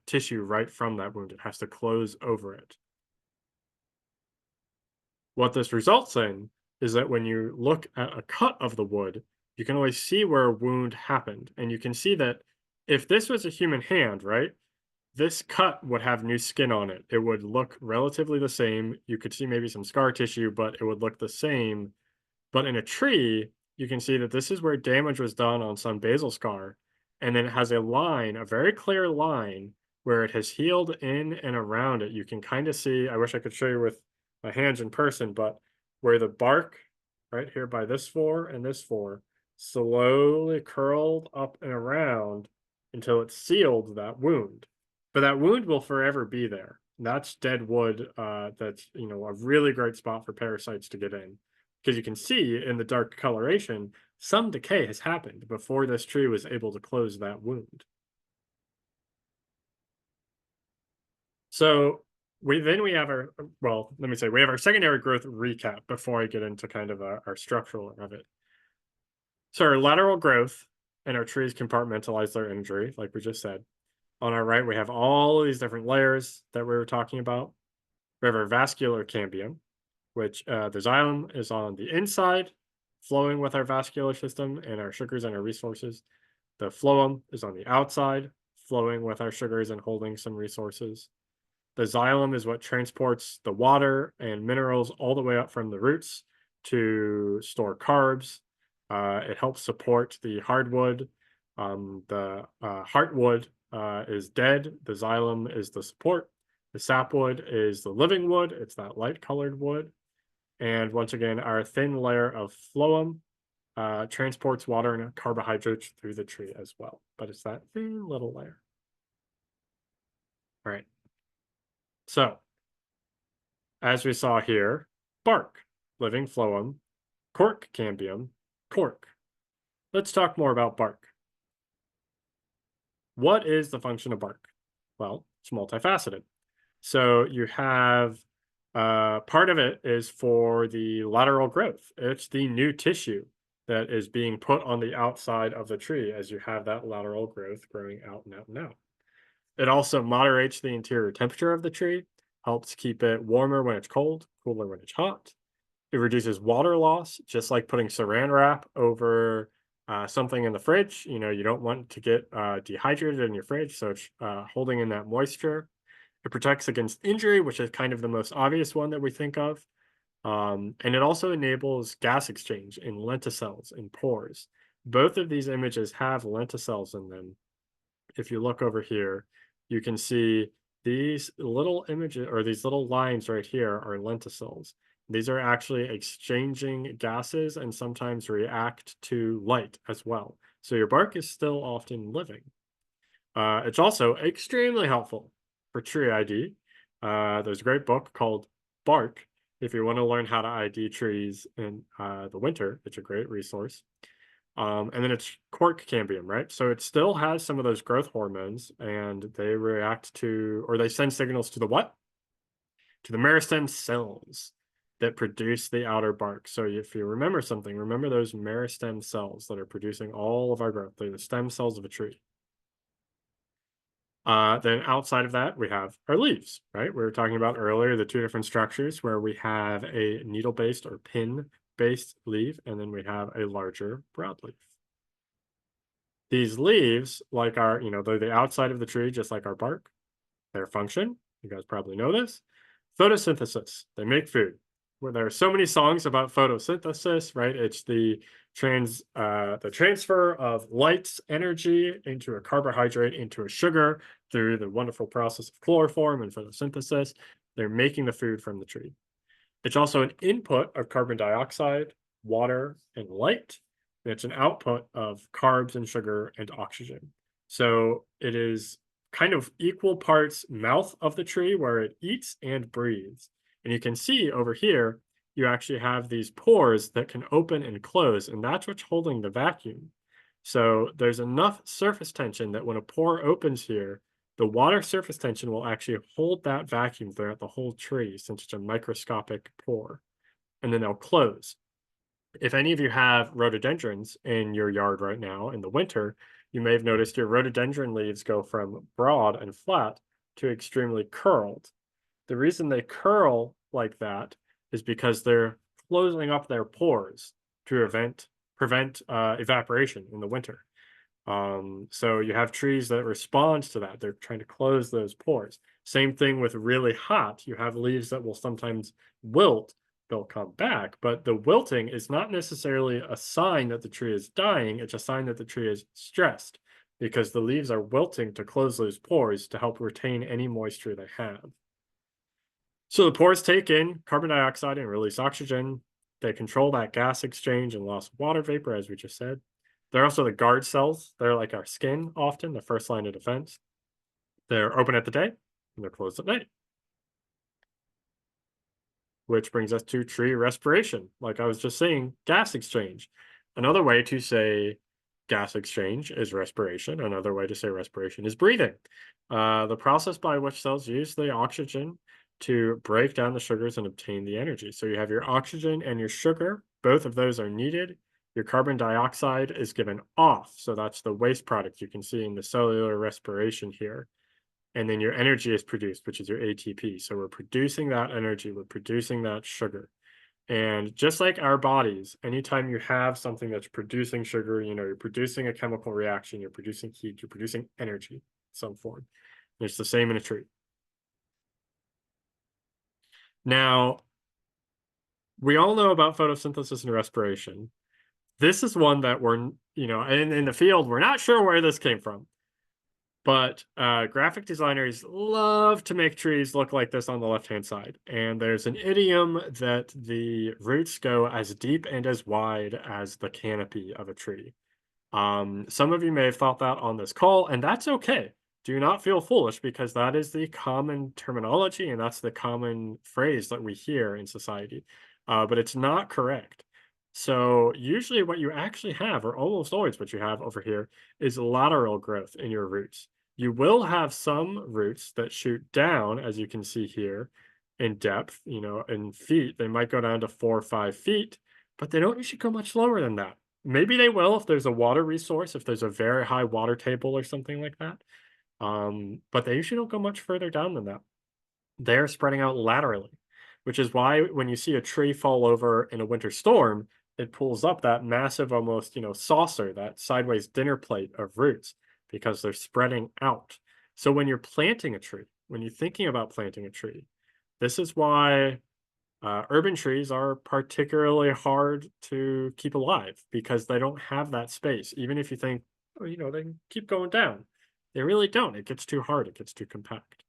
tissue right from that wound. It has to close over it. What this results in is that when you look at a cut of the wood, you can always see where a wound happened. And you can see that if this was a human hand, right, this cut would have new skin on it. It would look relatively the same. You could see maybe some scar tissue, but it would look the same. But in a tree, you can see that this is where damage was done on some basal scar. And then it has a line, a very clear line, where it has healed in and around it. You can kind of see, I wish I could show you with my hands in person, but where the bark right here by this four slowly curled up and around until it sealed that wound. But that wound will forever be there. That's dead wood. That's a really great spot for parasites to get in because you can see in the dark coloration, some decay has happened before this tree was able to close that wound. So we have our well, let me say we have our secondary growth recap before I get into kind of our structural of it. So our lateral growth and our trees compartmentalize their injury, like we just said. On our right, we have all of these different layers that we were talking about. We have our vascular cambium, which the xylem is on the inside, flowing with our vascular system and our sugars and our resources. The phloem is on the outside, flowing with our sugars and holding some resources. The xylem is what transports the water and minerals all the way up from the roots to store carbs. It helps support the hardwood. The heartwood is dead. The xylem is the support. The sapwood is the living wood. It's that light colored wood. And once again, our thin layer of phloem transports water and carbohydrates through the tree as well. But it's that thin little layer. All right. So, as we saw here, bark, living phloem, cork cambium, cork. Let's talk more about bark. What is the function of bark? Well, it's multifaceted. So you have part of it is for the lateral growth. It's the new tissue that is being put on the outside of the tree as you have that lateral growth growing out and out and out. It also moderates the interior temperature of the tree, helps keep it warmer when it's cold, cooler when it's hot. It reduces water loss, just like putting saran wrap over something in the fridge. You don't want to get dehydrated in your fridge, so it's holding in that moisture. It protects against injury, which is kind of the most obvious one that we think of. And it also enables gas exchange in lenticels and pores. Both of these images have lenticels in them. If you look over here, you can see these little images or these little lines right here are lenticels. These are actually exchanging gases and sometimes react to light as well. So your bark is still often living. It's also extremely helpful for tree ID. There's a great book called Bark. If you want to learn how to ID trees in the winter, it's a great resource. And then it's cork cambium, right? So it still has some of those growth hormones and they react to, or they send signals to the what? To the meristem cells that produce the outer bark. So if you remember something, remember those meristem cells that are producing all of our growth. They're the stem cells of a tree. Then outside of that, we have our leaves, right? We were talking about earlier the two different structures where we have a needle-based or pin-based leaf, and then we have a larger broadleaf. These leaves, like they're the outside of the tree, just like our bark. Their function, you guys probably know this, photosynthesis. They make food. where there are so many songs about photosynthesis, right? It's the transfer of light's energy into a carbohydrate into a sugar through the wonderful process of chloroform and photosynthesis. They're making the food from the tree. It's also an input of carbon dioxide, water, and light. And it's an output of carbs and sugar and oxygen. So it is kind of equal parts mouth of the tree where it eats and breathes. And you can see over here, you actually have these pores that can open and close, and that's what's holding the vacuum. So there's enough surface tension that when a pore opens here, the water surface tension will actually hold that vacuum throughout the whole tree since it's a microscopic pore, and then they'll close. If any of you have rhododendrons in your yard right now in the winter, you may have noticed your rhododendron leaves go from broad and flat to extremely curled. The reason they curl like that is because they're closing up their pores to prevent evaporation in the winter. So you have trees that respond to that. They're trying to close those pores. Same thing with really hot. You have leaves that will sometimes wilt. They'll come back, but the wilting is not necessarily a sign that the tree is dying. It's a sign that the tree is stressed because the leaves are wilting to close those pores to help retain any moisture they have. So the pores take in carbon dioxide and release oxygen. They control that gas exchange and loss of water vapor, as we just said. They're also the guard cells. They're like our skin, often the first line of defense. They're open at the day and they're closed at night. Which brings us to tree respiration. Like I was just saying, gas exchange. Another way to say gas exchange is respiration. Another way to say respiration is breathing. The process by which cells use the oxygen to break down the sugars and obtain the energy. So you have your oxygen and your sugar. Both of those are needed. Your carbon dioxide is given off. So that's the waste product you can see in the cellular respiration here. And then your energy is produced, which is your ATP. So we're producing that energy, we're producing that sugar. And just like our bodies, anytime you have something that's producing sugar, you're producing a chemical reaction, you're producing heat, you're producing energy in some form. And it's the same in a tree. Now, we all know about photosynthesis and respiration. This is one that in the field, we're not sure where this came from. But graphic designers love to make trees look like this on the left-hand side. And there's an idiom that the roots go as deep and as wide as the canopy of a tree. Some of you may have thought that on this call, and that's okay. Do not feel foolish because that is the common terminology and that's the common phrase that we hear in society. But it's not correct. So usually what you actually have, or almost always what you have over here, is lateral growth in your roots. You will have some roots that shoot down, as you can see here, in depth, in feet. They might go down to 4 or 5 feet, but they don't usually go much lower than that. Maybe they will if there's a water resource, if there's a very high water table or something like that. But they usually don't go much further down than that. They're spreading out laterally, which is why when you see a tree fall over in a winter storm, it pulls up that massive, almost, saucer, that sideways dinner plate of roots, because they're spreading out. So when you're planting a tree, when you're thinking about planting a tree, this is why urban trees are particularly hard to keep alive because they don't have that space. Even if you think, oh, they can keep going down, they really don't. It gets too hard, it gets too compact.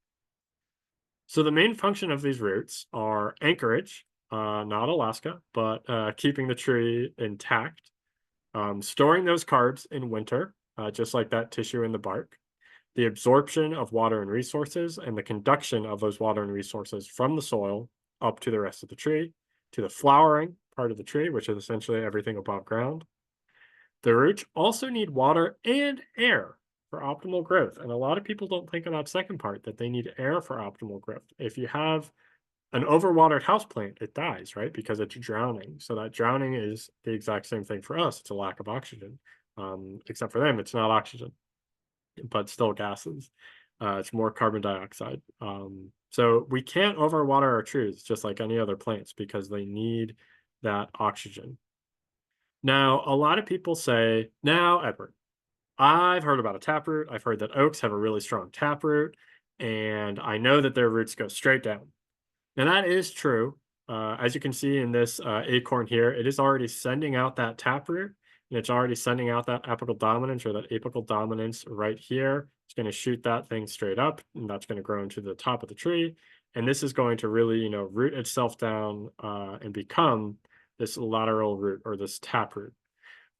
So the main function of these roots are anchorage, not Alaska, but keeping the tree intact, storing those carbs in winter, just like that tissue in the bark, the absorption of water and resources, and the conduction of those water and resources from the soil up to the rest of the tree, to the flowering part of the tree, which is essentially everything above ground. The roots also need water and air for optimal growth. And a lot of people don't think of that second part, that they need air for optimal growth. If you have an overwatered houseplant, it dies, right? Because it's drowning. So that drowning is the exact same thing for us. It's a lack of oxygen. Except for them, it's not oxygen, but still gases. It's more carbon dioxide. So we can't overwater our trees just like any other plants because they need that oxygen. Now, a lot of people say, now, Edward, I've heard about a taproot. I've heard that oaks have a really strong taproot, and I know that their roots go straight down. Now, that is true, As you can see in this acorn here, it is already sending out that taproot, and it's already sending out that apical dominance or that apical dominance right here. It's going to shoot that thing straight up, and that's going to grow into the top of the tree. And this is going to really, root itself down and become this lateral root or this taproot.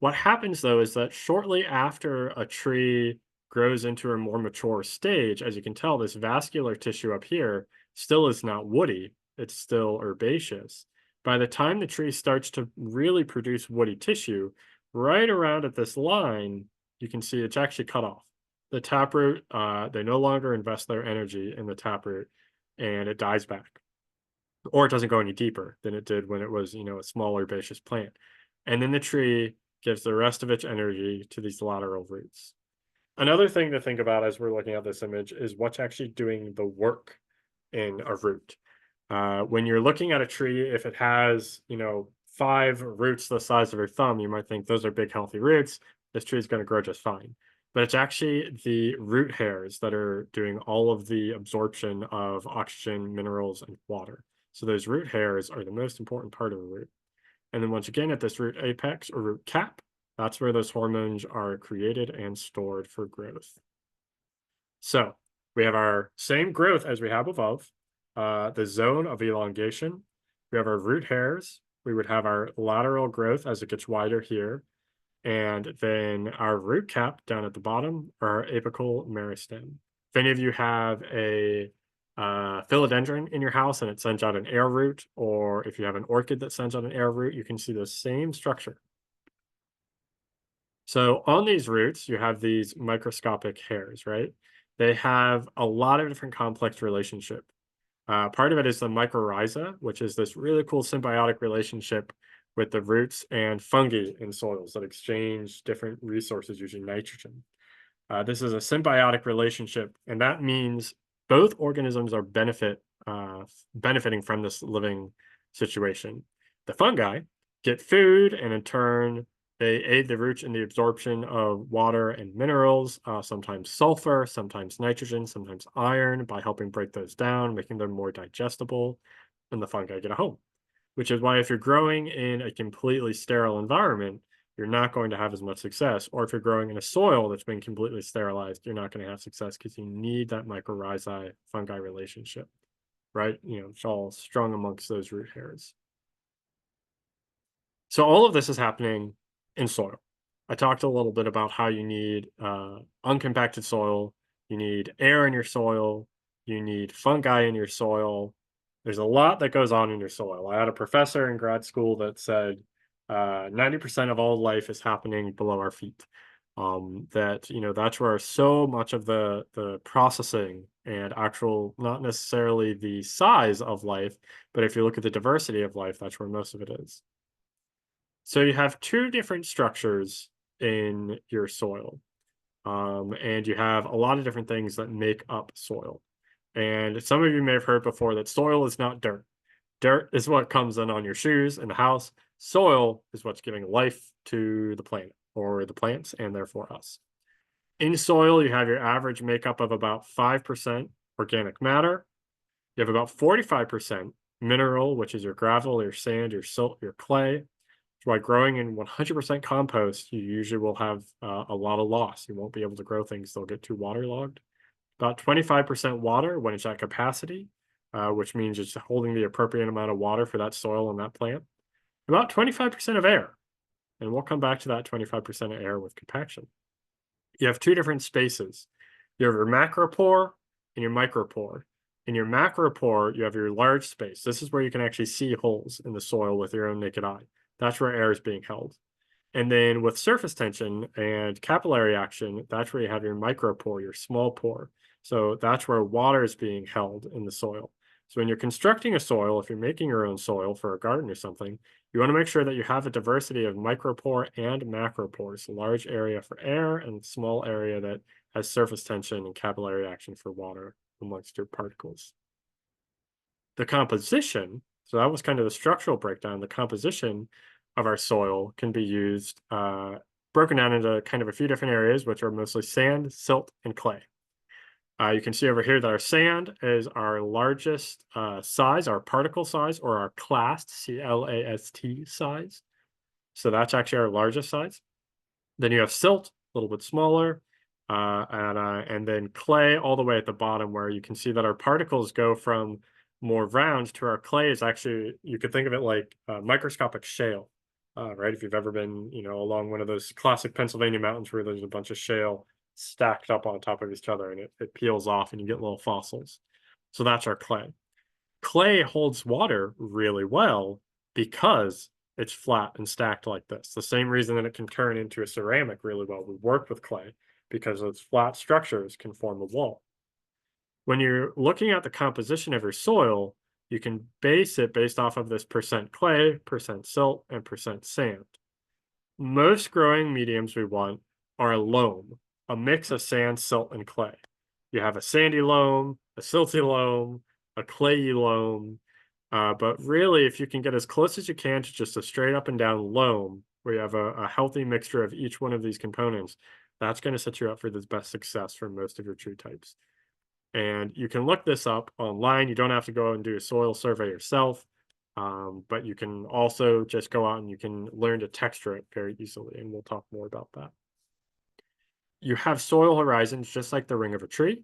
What happens though is that shortly after a tree grows into a more mature stage, as you can tell, this vascular tissue up here still is not woody, it's still herbaceous. By the time the tree starts to really produce woody tissue, right around at this line, you can see it's actually cut off. The taproot, they no longer invest their energy in the taproot and it dies back. Or it doesn't go any deeper than it did when it was, a small herbaceous plant. And then the tree gives the rest of its energy to these lateral roots. Another thing to think about as we're looking at this image is what's actually doing the work in a root. When you're looking at a tree, if it has, 5 roots the size of your thumb, you might think those are big, healthy roots. This tree is going to grow just fine. But it's actually the root hairs that are doing all of the absorption of oxygen, minerals, and water. So those root hairs are the most important part of a root. And then once again, at this root apex or root cap, that's where those hormones are created and stored for growth. So we have our same growth as we have above, the zone of elongation. We have our root hairs. We would have our lateral growth as it gets wider here. And then our root cap down at the bottom, our apical meristem. If any of you have a philodendron in your house and it sends out an air root, or if you have an orchid that sends out an air root, you can see the same structure. So on these roots, you have these microscopic hairs, right? They have a lot of different complex relationship. Part of it is the mycorrhiza, which is this really cool symbiotic relationship with the roots and fungi in soils that exchange different resources, usually nitrogen. This is a symbiotic relationship, and that means both organisms are benefiting from this living situation. The fungi get food, and in turn, they aid the roots in the absorption of water and minerals, sometimes sulfur, sometimes nitrogen, sometimes iron, by helping break those down, making them more digestible, and the fungi get a home. Which is why if you're growing in a completely sterile environment, you're not going to have as much success. Or if you're growing in a soil that's been completely sterilized, you're not going to have success because you need that mycorrhizae fungi relationship, right? It's all strong amongst those root hairs. So all of this is happening in soil. I talked a little bit about how you need uncompacted soil, you need air in your soil, you need fungi in your soil. There's a lot that goes on in your soil. I had a professor in grad school that said 90% of all life is happening below our feet. That's where so much of the processing and actual, not necessarily the size of life, but if you look at the diversity of life, that's where most of it is. So you have 2 different structures in your soil, and you have a lot of different things that make up soil. And some of you may have heard before that soil is not dirt. Dirt is what comes in on your shoes in the house. Soil is what's giving life to the planet or the plants and therefore us. In soil, you have your average makeup of about 5% organic matter. You have about 45% mineral, which is your gravel, your sand, your silt, your clay. While growing in 100% compost, you usually will have a lot of loss. You won't be able to grow things, they'll get too waterlogged. About 25% water when it's at capacity, which means it's holding the appropriate amount of water for that soil and that plant. About 25% of air, and we'll come back to that 25% of air with compaction. You have 2 different spaces. You have your macropore and your micropore. In your macropore, you have your large space. This is where you can actually see holes in the soil with your own naked eye. That's where air is being held. And then with surface tension and capillary action, that's where you have your micropore, your small pore. So that's where water is being held in the soil. So when you're constructing a soil, if you're making your own soil for a garden or something, you want to make sure that you have a diversity of micropore and macropores, a large area for air and small area that has surface tension and capillary action for water amongst your particles. The composition, so that was kind of the structural breakdown. The composition of our soil can be used, broken down into kind of a few different areas, which are mostly sand, silt, and clay. You can see over here that our sand is our largest size, our particle size, or our clast, C-L-A-S-T size. So that's actually our largest size. Then you have silt, a little bit smaller, and then clay all the way at the bottom, where you can see that our particles go from more round to our clay is actually, you could think of it like microscopic shale, right? If you've ever been, along one of those classic Pennsylvania mountains where there's a bunch of shale stacked up on top of each other and it peels off and you get little fossils. So that's our clay. Clay holds water really well because it's flat and stacked like this. The same reason that it can turn into a ceramic really well. We work with clay because its flat structures can form a wall. When you're looking at the composition of your soil, you can base it based off of this percent clay, percent silt, and percent sand. Most growing mediums we want are a loam, a mix of sand, silt, and clay. You have a sandy loam, a silty loam, a clayey loam. But really, if you can get as close as you can to just a straight up and down loam, where you have a healthy mixture of each one of these components, that's going to set you up for the best success for most of your tree types. And you can look this up online. You don't have to go and do a soil survey yourself. But you can also just go out and you can learn to texture it very easily, and we'll talk more about that. You have soil horizons just like the ring of a tree.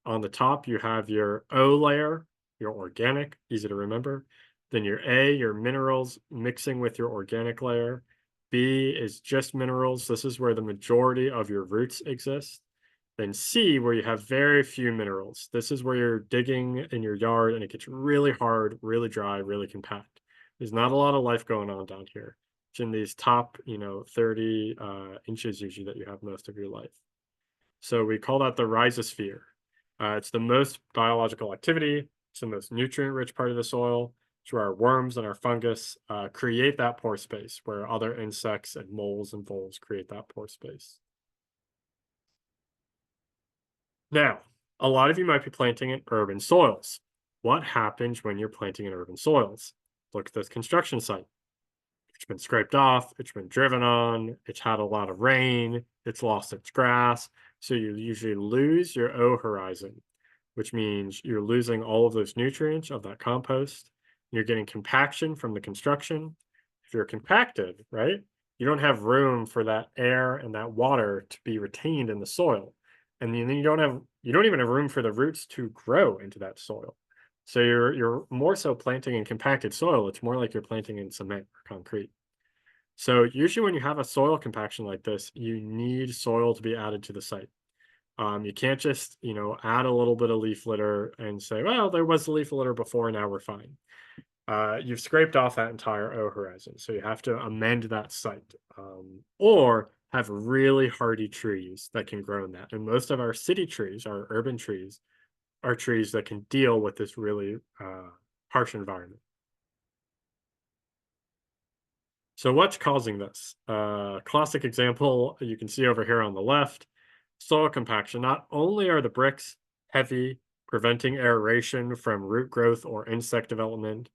On the top, you have your O layer, your organic, easy to remember. Then your A, your minerals mixing with your organic layer. B is just minerals. This is where the majority of your roots exist. Then C, where you have very few minerals. This is where you're digging in your yard and it gets really hard, really dry, really compact. There's not a lot of life going on down here. It's in these top, 30 inches usually that you have most of your life. So we call that the rhizosphere. It's the most biological activity. It's the most nutrient-rich part of the soil. It's where our worms and our fungus create that pore space, where other insects and moles and voles create that pore space. Now, a lot of you might be planting in urban soils. What happens when you're planting in urban soils? Look at this construction site. It's been scraped off, it's been driven on, it's had a lot of rain, it's lost its grass. So you usually lose your O horizon, which means you're losing all of those nutrients of that compost. You're getting compaction from the construction. If you're compacted, right, you don't have room for that air and that water to be retained in the soil. And then you don't even have room for the roots to grow into that soil. So you're more so planting in compacted soil. It's more like you're planting in cement or concrete. So usually when you have a soil compaction like this, you need soil to be added to the site. You can't just, add a little bit of leaf litter and say, well, there was leaf litter before, now we're fine. You've scraped off that entire O horizon. So you have to amend that site, or have really hardy trees that can grow in that. And most of our city trees, our urban trees, are trees that can deal with this really harsh environment. So what's causing this? Classic example you can see over here on the left, soil compaction. Not only are the bricks heavy, preventing aeration from root growth or insect development,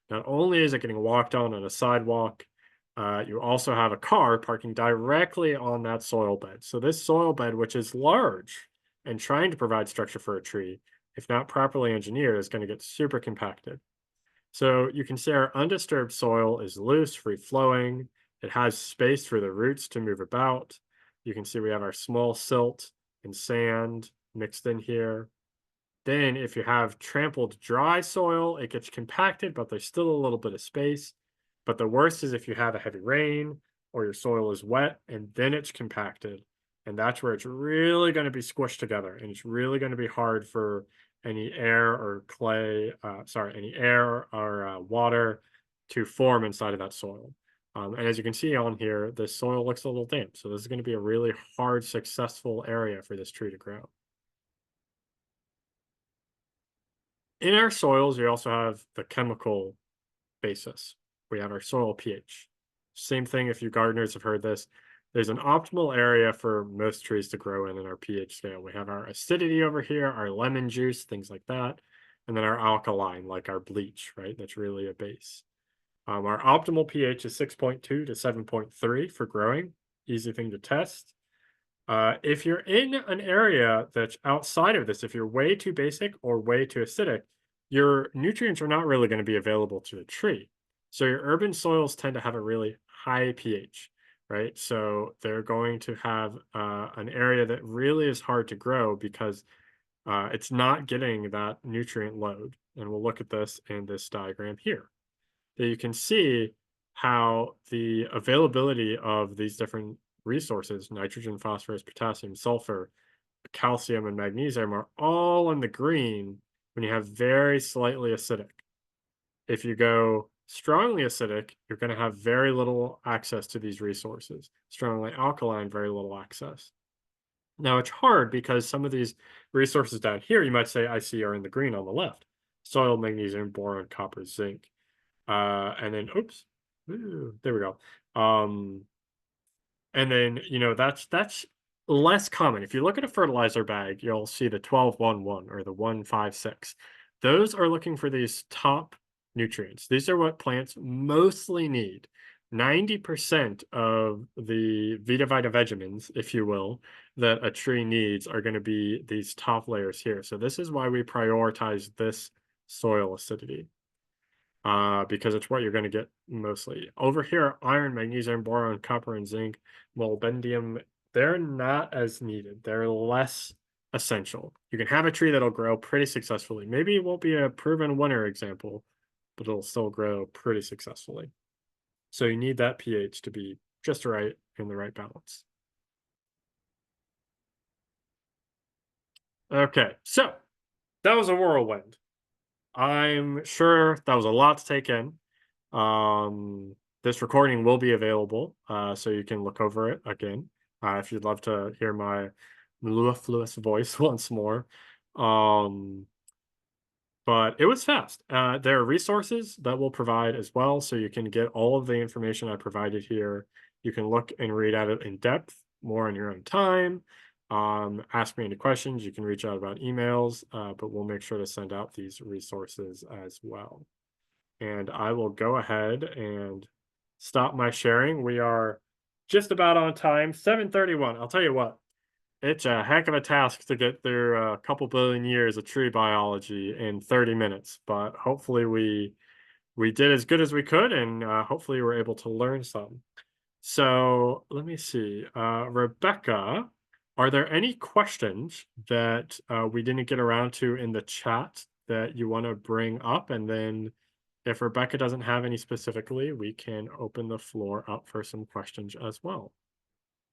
not only is it getting walked on a sidewalk, you also have a car parking directly on that soil bed. So this soil bed, which is large and trying to provide structure for a tree, if not properly engineered, is going to get super compacted. So you can see our undisturbed soil is loose, free flowing. It has space for the roots to move about. You can see we have our small silt and sand mixed in here. Then if you have trampled dry soil, it gets compacted, but there's still a little bit of space. But the worst is if you have a heavy rain or your soil is wet and then it's compacted. And that's where it's really going to be squished together. And it's really going to be hard for any air or any air or water to form inside of that soil. And as you can see on here, the soil looks a little damp. So this is going to be a really hard, successful area for this tree to grow. In our soils, we also have the chemical basis. We have our soil pH. Same thing if you gardeners have heard this. There's an optimal area for most trees to grow in our pH scale. We have our acidity over here, our lemon juice, things like that, and then our alkaline, like our bleach, right? That's really a base. Our optimal pH is 6.2 to 7.3 for growing. Easy thing to test. If you're in an area that's outside of this, if you're way too basic or way too acidic, your nutrients are not really going to be available to the tree. So your urban soils tend to have a really high pH, right? So they're going to have an area that really is hard to grow because it's not getting that nutrient load. And we'll look at this in this diagram here. That you can see how the availability of these different resources, nitrogen, phosphorus, potassium, sulfur, calcium, and magnesium, are all in the green when you have very slightly acidic. If you go strongly acidic, you're going to have very little access to these resources. Strongly alkaline, very little access. Now it's hard because some of these resources down here, you might say I see are in the green on the left. Soil, magnesium, boron, copper, zinc. And then, oops, ooh, there we go. And then, that's less common. If you look at a fertilizer bag, you'll see the 12-1-1 or the 1-5-6. Those are looking for these top nutrients. These are what plants mostly need. 90% of the Vita Vita Vegemins, if you will, that a tree needs are going to be these top layers here. So this is why we prioritize this soil acidity because it's what you're going to get mostly. Over here, iron, magnesium, boron, copper, and zinc, molybdenum, they're not as needed. They're less essential. You can have a tree that'll grow pretty successfully. Maybe it won't be a proven winner example, but it'll still grow pretty successfully. So you need that pH to be just right in the right balance. Okay, so that was a whirlwind. I'm sure that was a lot to take in. This recording will be available, so you can look over it again if you'd love to hear my mellifluous voice once more. Um, but it was fast. There are resources that we'll provide as well, so you can get all of the information I provided here. You can look and read at it in depth, more on your own time. Ask me any questions. You can reach out about emails, but we'll make sure to send out these resources as well. And I will go ahead and stop my sharing. We are just about on time, 7:31. I'll tell you what, it's a heck of a task to get through a couple billion years of tree biology in 30 minutes, but hopefully we did as good as we could, and hopefully we're able to learn some. So let me see. Rebecca, are there any questions that we didn't get around to in the chat that you want to bring up? And then if Rebecca doesn't have any specifically, we can open the floor up for some questions as well.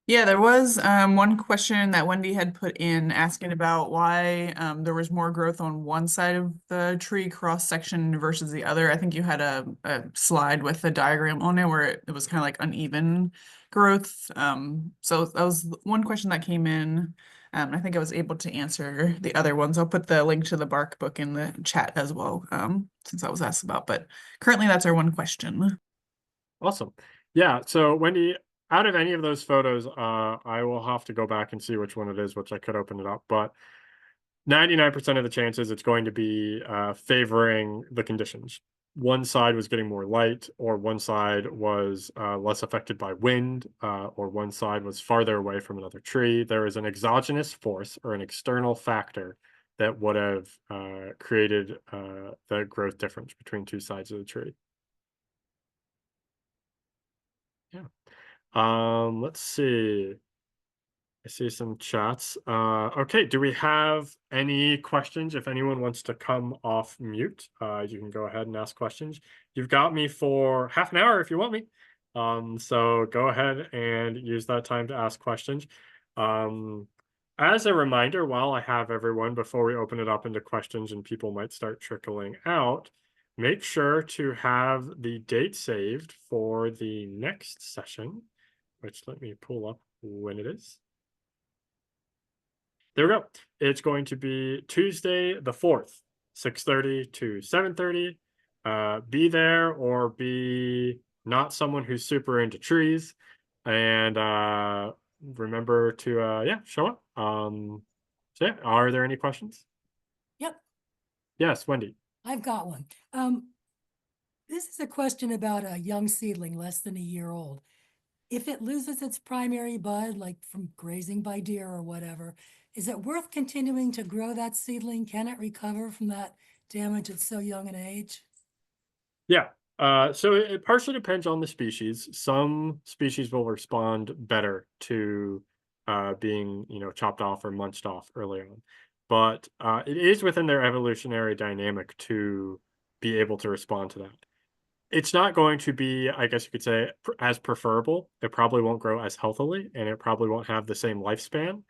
Yeah, there was one question that Wendy had put in asking about why there was more growth on one side of the tree cross section versus the other. I think you had a slide with a diagram on it where it was kind of like uneven growth. So that was one question that came in. I think I was able to answer the other ones. I'll put the link to the bark book in the chat as well, since I was asked about. But currently, that's our one question.
Awesome. Yeah. So Wendy, out of any of those photos, I will have to go back and see which one it is, which I could open it up, but 99% of the chances it's going to be favoring the conditions. One side was getting more light, or one side was less affected by wind, or one side was farther away from another tree. There is an exogenous force or an external factor that would have created the growth difference between two sides of the tree. Yeah. Let's see. I see some chats. Okay, do we have any questions? If anyone wants to come off mute, you can go ahead and ask questions. You've got me for half an hour if you want me. So go ahead and use that time to ask questions. Um, as a reminder, while I have everyone, before we open it up into questions and people might start trickling out, make sure to have the date saved for the next session, which let me pull up when it is. There we go. It's going to be Tuesday the 4th, 6:30 to 7:30. Be there or be not someone who's super into trees. And remember to yeah, show up. So yeah, are there any questions?
Yep,
Yes, Wendy.
I've got one. This is a question about a young seedling less than a year old. if it loses its primary bud, like from grazing by deer or whatever, is it worth continuing to grow that seedling? Can it recover from that damage at so young an age?
Yeah. So it partially depends on the species. Some species will respond better to being, chopped off or munched off early on. But it is within their evolutionary dynamic to be able to respond to that. It's not going to be, I guess you could say, as preferable. It probably won't grow as healthily, and it probably won't have the same lifespan,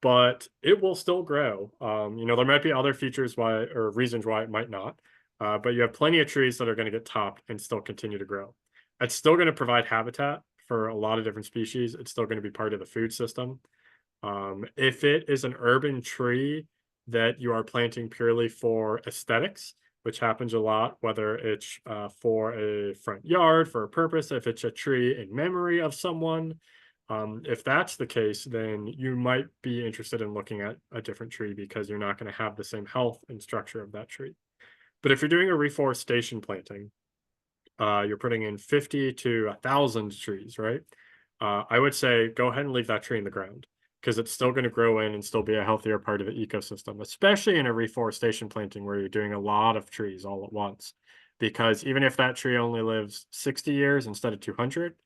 but it will still grow. There might be other features why or reasons why it might not, but you have plenty of trees that are going to get topped and still continue to grow. It's still going to provide habitat for a lot of different species. It's still going to be part of the food system. If it is an urban tree that you are planting purely for aesthetics, which happens a lot, whether it's for a front yard, for a purpose, if it's a tree in memory of someone, if that's the case, then you might be interested in looking at a different tree because you're not going to have the same health and structure of that tree. But if you're doing a reforestation planting, you're putting in 50 to 1,000 trees, right? I would say go ahead and leave that tree in the ground because it's still going to grow in and still be a healthier part of the ecosystem, especially in a reforestation planting where you're doing a lot of trees all at once. Because even if that tree only lives 60 years instead of 200,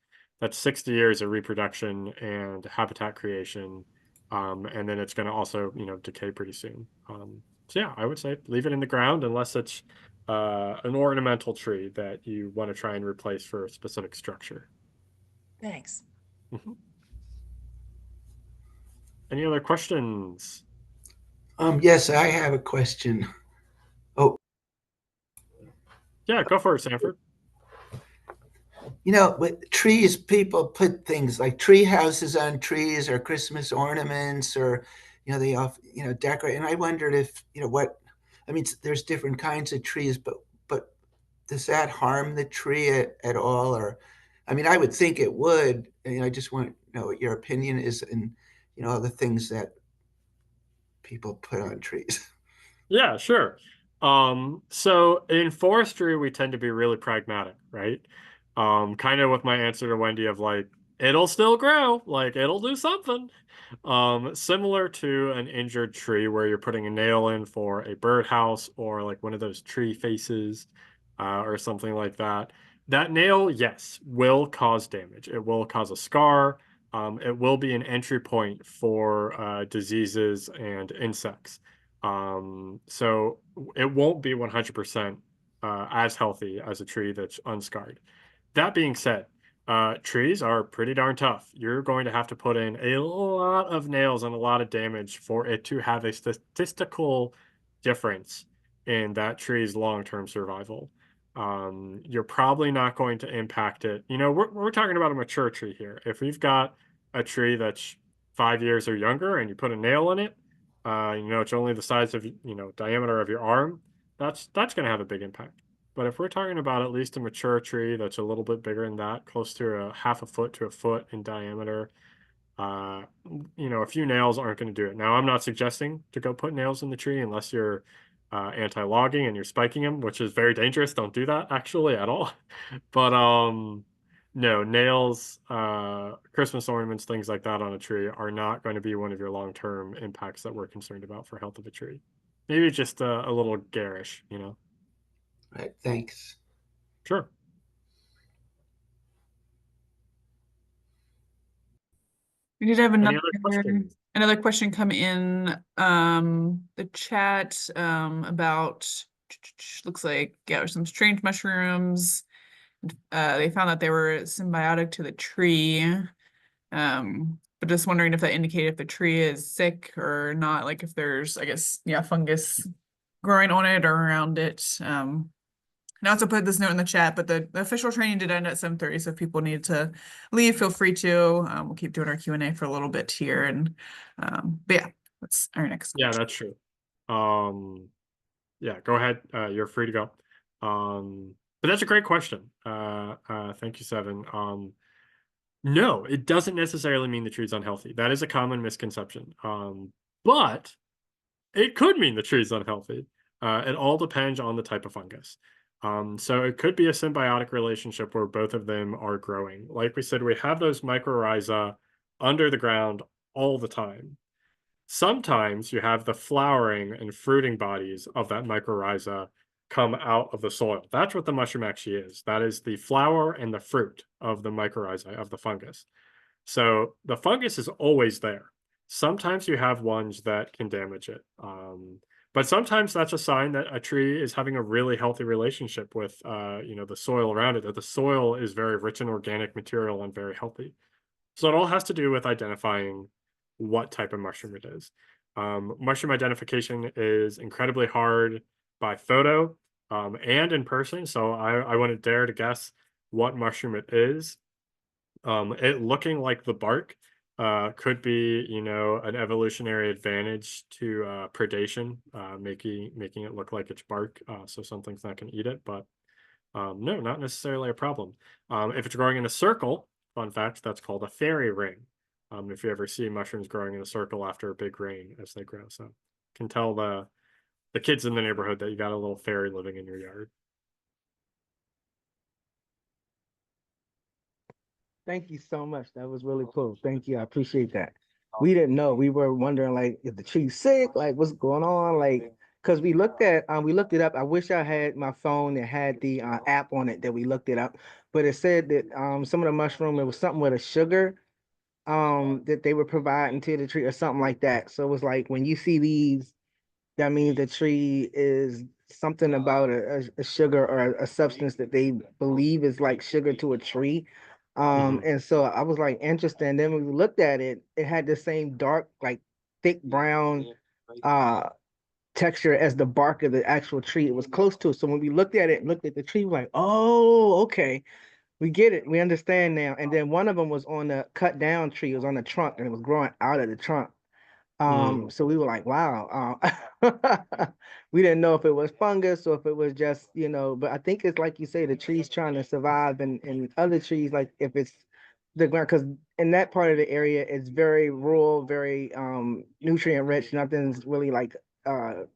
that's 60 years of reproduction and habitat creation. And then it's going to also, decay pretty soon. So yeah, I would say leave it in the ground unless it's an ornamental tree that you want to try and replace for a specific structure.
Thanks.
Mhm. Any other questions?
Yes, I have a question. Oh,
Yeah, go for it, Sanford.
with trees, people put things like tree houses on trees or Christmas ornaments or, they often, decorate. And I wondered if, I mean, there's different kinds of trees, but does that harm the tree at all? Or, I mean, I would think it would. And I just want to know what your opinion is and, all the things that people put on trees.
Yeah, sure. So in forestry, we tend to be really pragmatic, right? Kind of with my answer to Wendy of like, it'll still grow, like it'll do something. Similar to an injured tree where you're putting a nail in for a birdhouse or like one of those tree faces, or something like that. That nail, yes, will cause damage. It will cause a scar. It will be an entry point for diseases and insects. So it won't be 100% as healthy as a tree that's unscarred. That being said, trees are pretty darn tough. You're going to have to put in a lot of nails and a lot of damage for it to have a statistical difference in that tree's long-term survival. You're probably not going to impact it. We're talking about a mature tree here. If we've got a tree that's 5 years or younger and you put a nail in it, it's only the size of, diameter of your arm, that's going to have a big impact. But if we're talking about at least a mature tree that's a little bit bigger than that, close to a half a foot to a foot in diameter, uh, a few nails aren't going to do it. Now, I'm not suggesting to go put nails in the tree unless you're anti-logging and you're spiking them, which is very dangerous. Don't do that actually at all. But no, nails, Christmas ornaments, things like that on a tree are not going to be one of your long-term impacts that we're concerned about for health of a tree. Maybe just a little garish.
Right. Thanks.
Sure.
We did have
Any other questions?
another question come in the chat about looks like yeah, there's some strange mushrooms. They found that they were symbiotic to the tree. But just wondering if that indicated if the tree is sick or not, like if there's, I guess, yeah, fungus growing on it or around it. And I also put this note in the chat, but the official training did end at 7:30. So if people need to leave, feel free to. We'll keep doing our Q&A for a little bit here. And but yeah, that's our next.
Yeah, that's true. Yeah, go ahead. You're free to go. But that's a great question. Thank you, Seven. No, it doesn't necessarily mean the tree's unhealthy. That is a common misconception. But it could mean the tree's unhealthy. It all depends on the type of fungus. So it could be a symbiotic relationship where both of them are growing. Like we said, we have those mycorrhiza under the ground all the time. Sometimes you have the flowering and fruiting bodies of that mycorrhiza come out of the soil. That's what the mushroom actually is. That is the flower and the fruit of the mycorrhiza of the fungus. So the fungus is always there. Sometimes you have ones that can damage it. But sometimes that's a sign that a tree is having a really healthy relationship with, the soil around it, that the soil is very rich in organic material and very healthy. So it all has to do with identifying what type of mushroom it is. Mushroom identification is incredibly hard by photo and in person. So I wouldn't dare to guess what mushroom it is. It looking like the bark could be, an evolutionary advantage to predation, making it look like it's bark, so something's not going to eat it. But no, not necessarily a problem. If it's growing in a circle, fun fact, that's called a fairy ring. If you ever see mushrooms growing in a circle after a big rain as they grow, so can tell the kids in the neighborhood that you got a little fairy living in your yard.
Thank you so much. That was really cool. Thank you. I appreciate that. We didn't know. We were wondering, like, is the tree sick? Like, what's going on? Like, because we looked it up. I wish I had my phone that had the app on it that we looked it up, but it said that some of the mushroom, it was something with a sugar that they were providing to the tree or something like that. So it was like when you see these, that means the tree is something about a sugar or a substance that they believe is like sugar to a tree. And so I was like interested. And then when we looked at it, it had the same dark, like thick brown texture as the bark of the actual tree. It was close to it. So when we looked at it, looked at the tree, we're like, oh, okay. We get it. We understand now. And then one of them was on the cut down tree. It was on the trunk and it was growing out of the trunk. So we were like, wow. We didn't know if it was fungus or if it was just, but I think it's like you say, the tree's trying to survive and other trees, like if it's the ground, because in that part of the area, it's very rural, very nutrient rich. Nothing's really like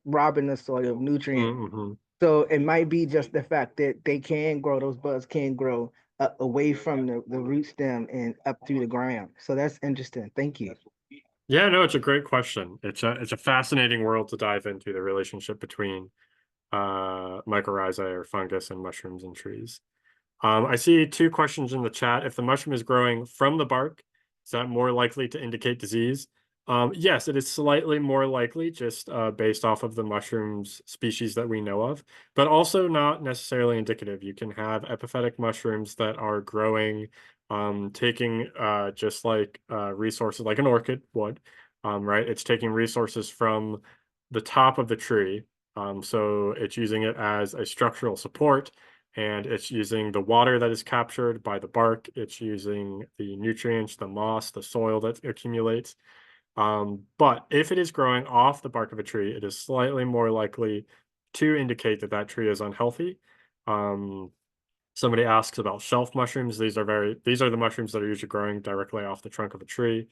robbing the soil of nutrient.
Mm-hmm.
So it might be just the fact that they can grow, those buds can grow away from the root stem and up through the ground. So that's interesting. Thank you.
Yeah, no, it's a great question. It's a fascinating world to dive into, the relationship between mycorrhizae or fungus and mushrooms and trees. I see two questions in the chat. If the mushroom is growing from the bark, is that more likely to indicate disease? Yes, it is slightly more likely, just based off of the mushrooms species that we know of, but also not necessarily indicative. You can have epiphytic mushrooms that are growing, taking just like resources, like an orchid would, right? It's taking resources from the top of the tree. So it's using it as a structural support, and it's using the water that is captured by the bark. It's using the nutrients, the moss, the soil that accumulates. But if it is growing off the bark of a tree, it is slightly more likely to indicate that that tree is unhealthy. Somebody asks about shelf mushrooms. These are the mushrooms that are usually growing directly off the trunk of a tree.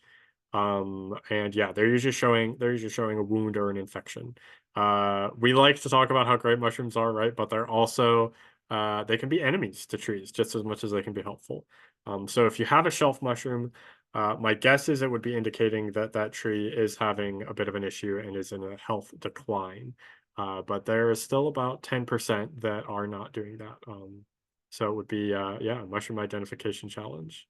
And yeah, they're usually showing a wound or an infection. We like to talk about how great mushrooms are, right? But they're also they can be enemies to trees just as much as they can be helpful. So if you have a shelf mushroom, my guess is it would be indicating that that tree is having a bit of an issue and is in a health decline. But there is still about 10% that are not doing that. So it would be a mushroom identification challenge.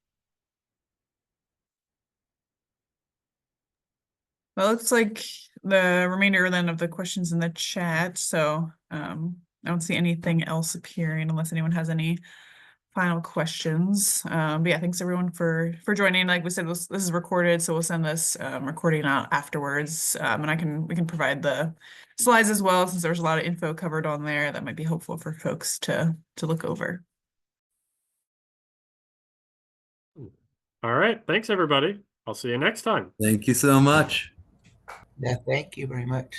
Well, it looks like the remainder then of the questions in the chat. So I don't see anything else appearing unless anyone has any final questions. But yeah, thanks everyone for joining. Like we said, this is recorded, so we'll send this recording out afterwards. And we can provide the slides as well, since there's a lot of info covered on there that might be helpful for folks to look over.
All right, thanks everybody. I'll see you next time.
Thank you so much.
Yeah, thank you very much.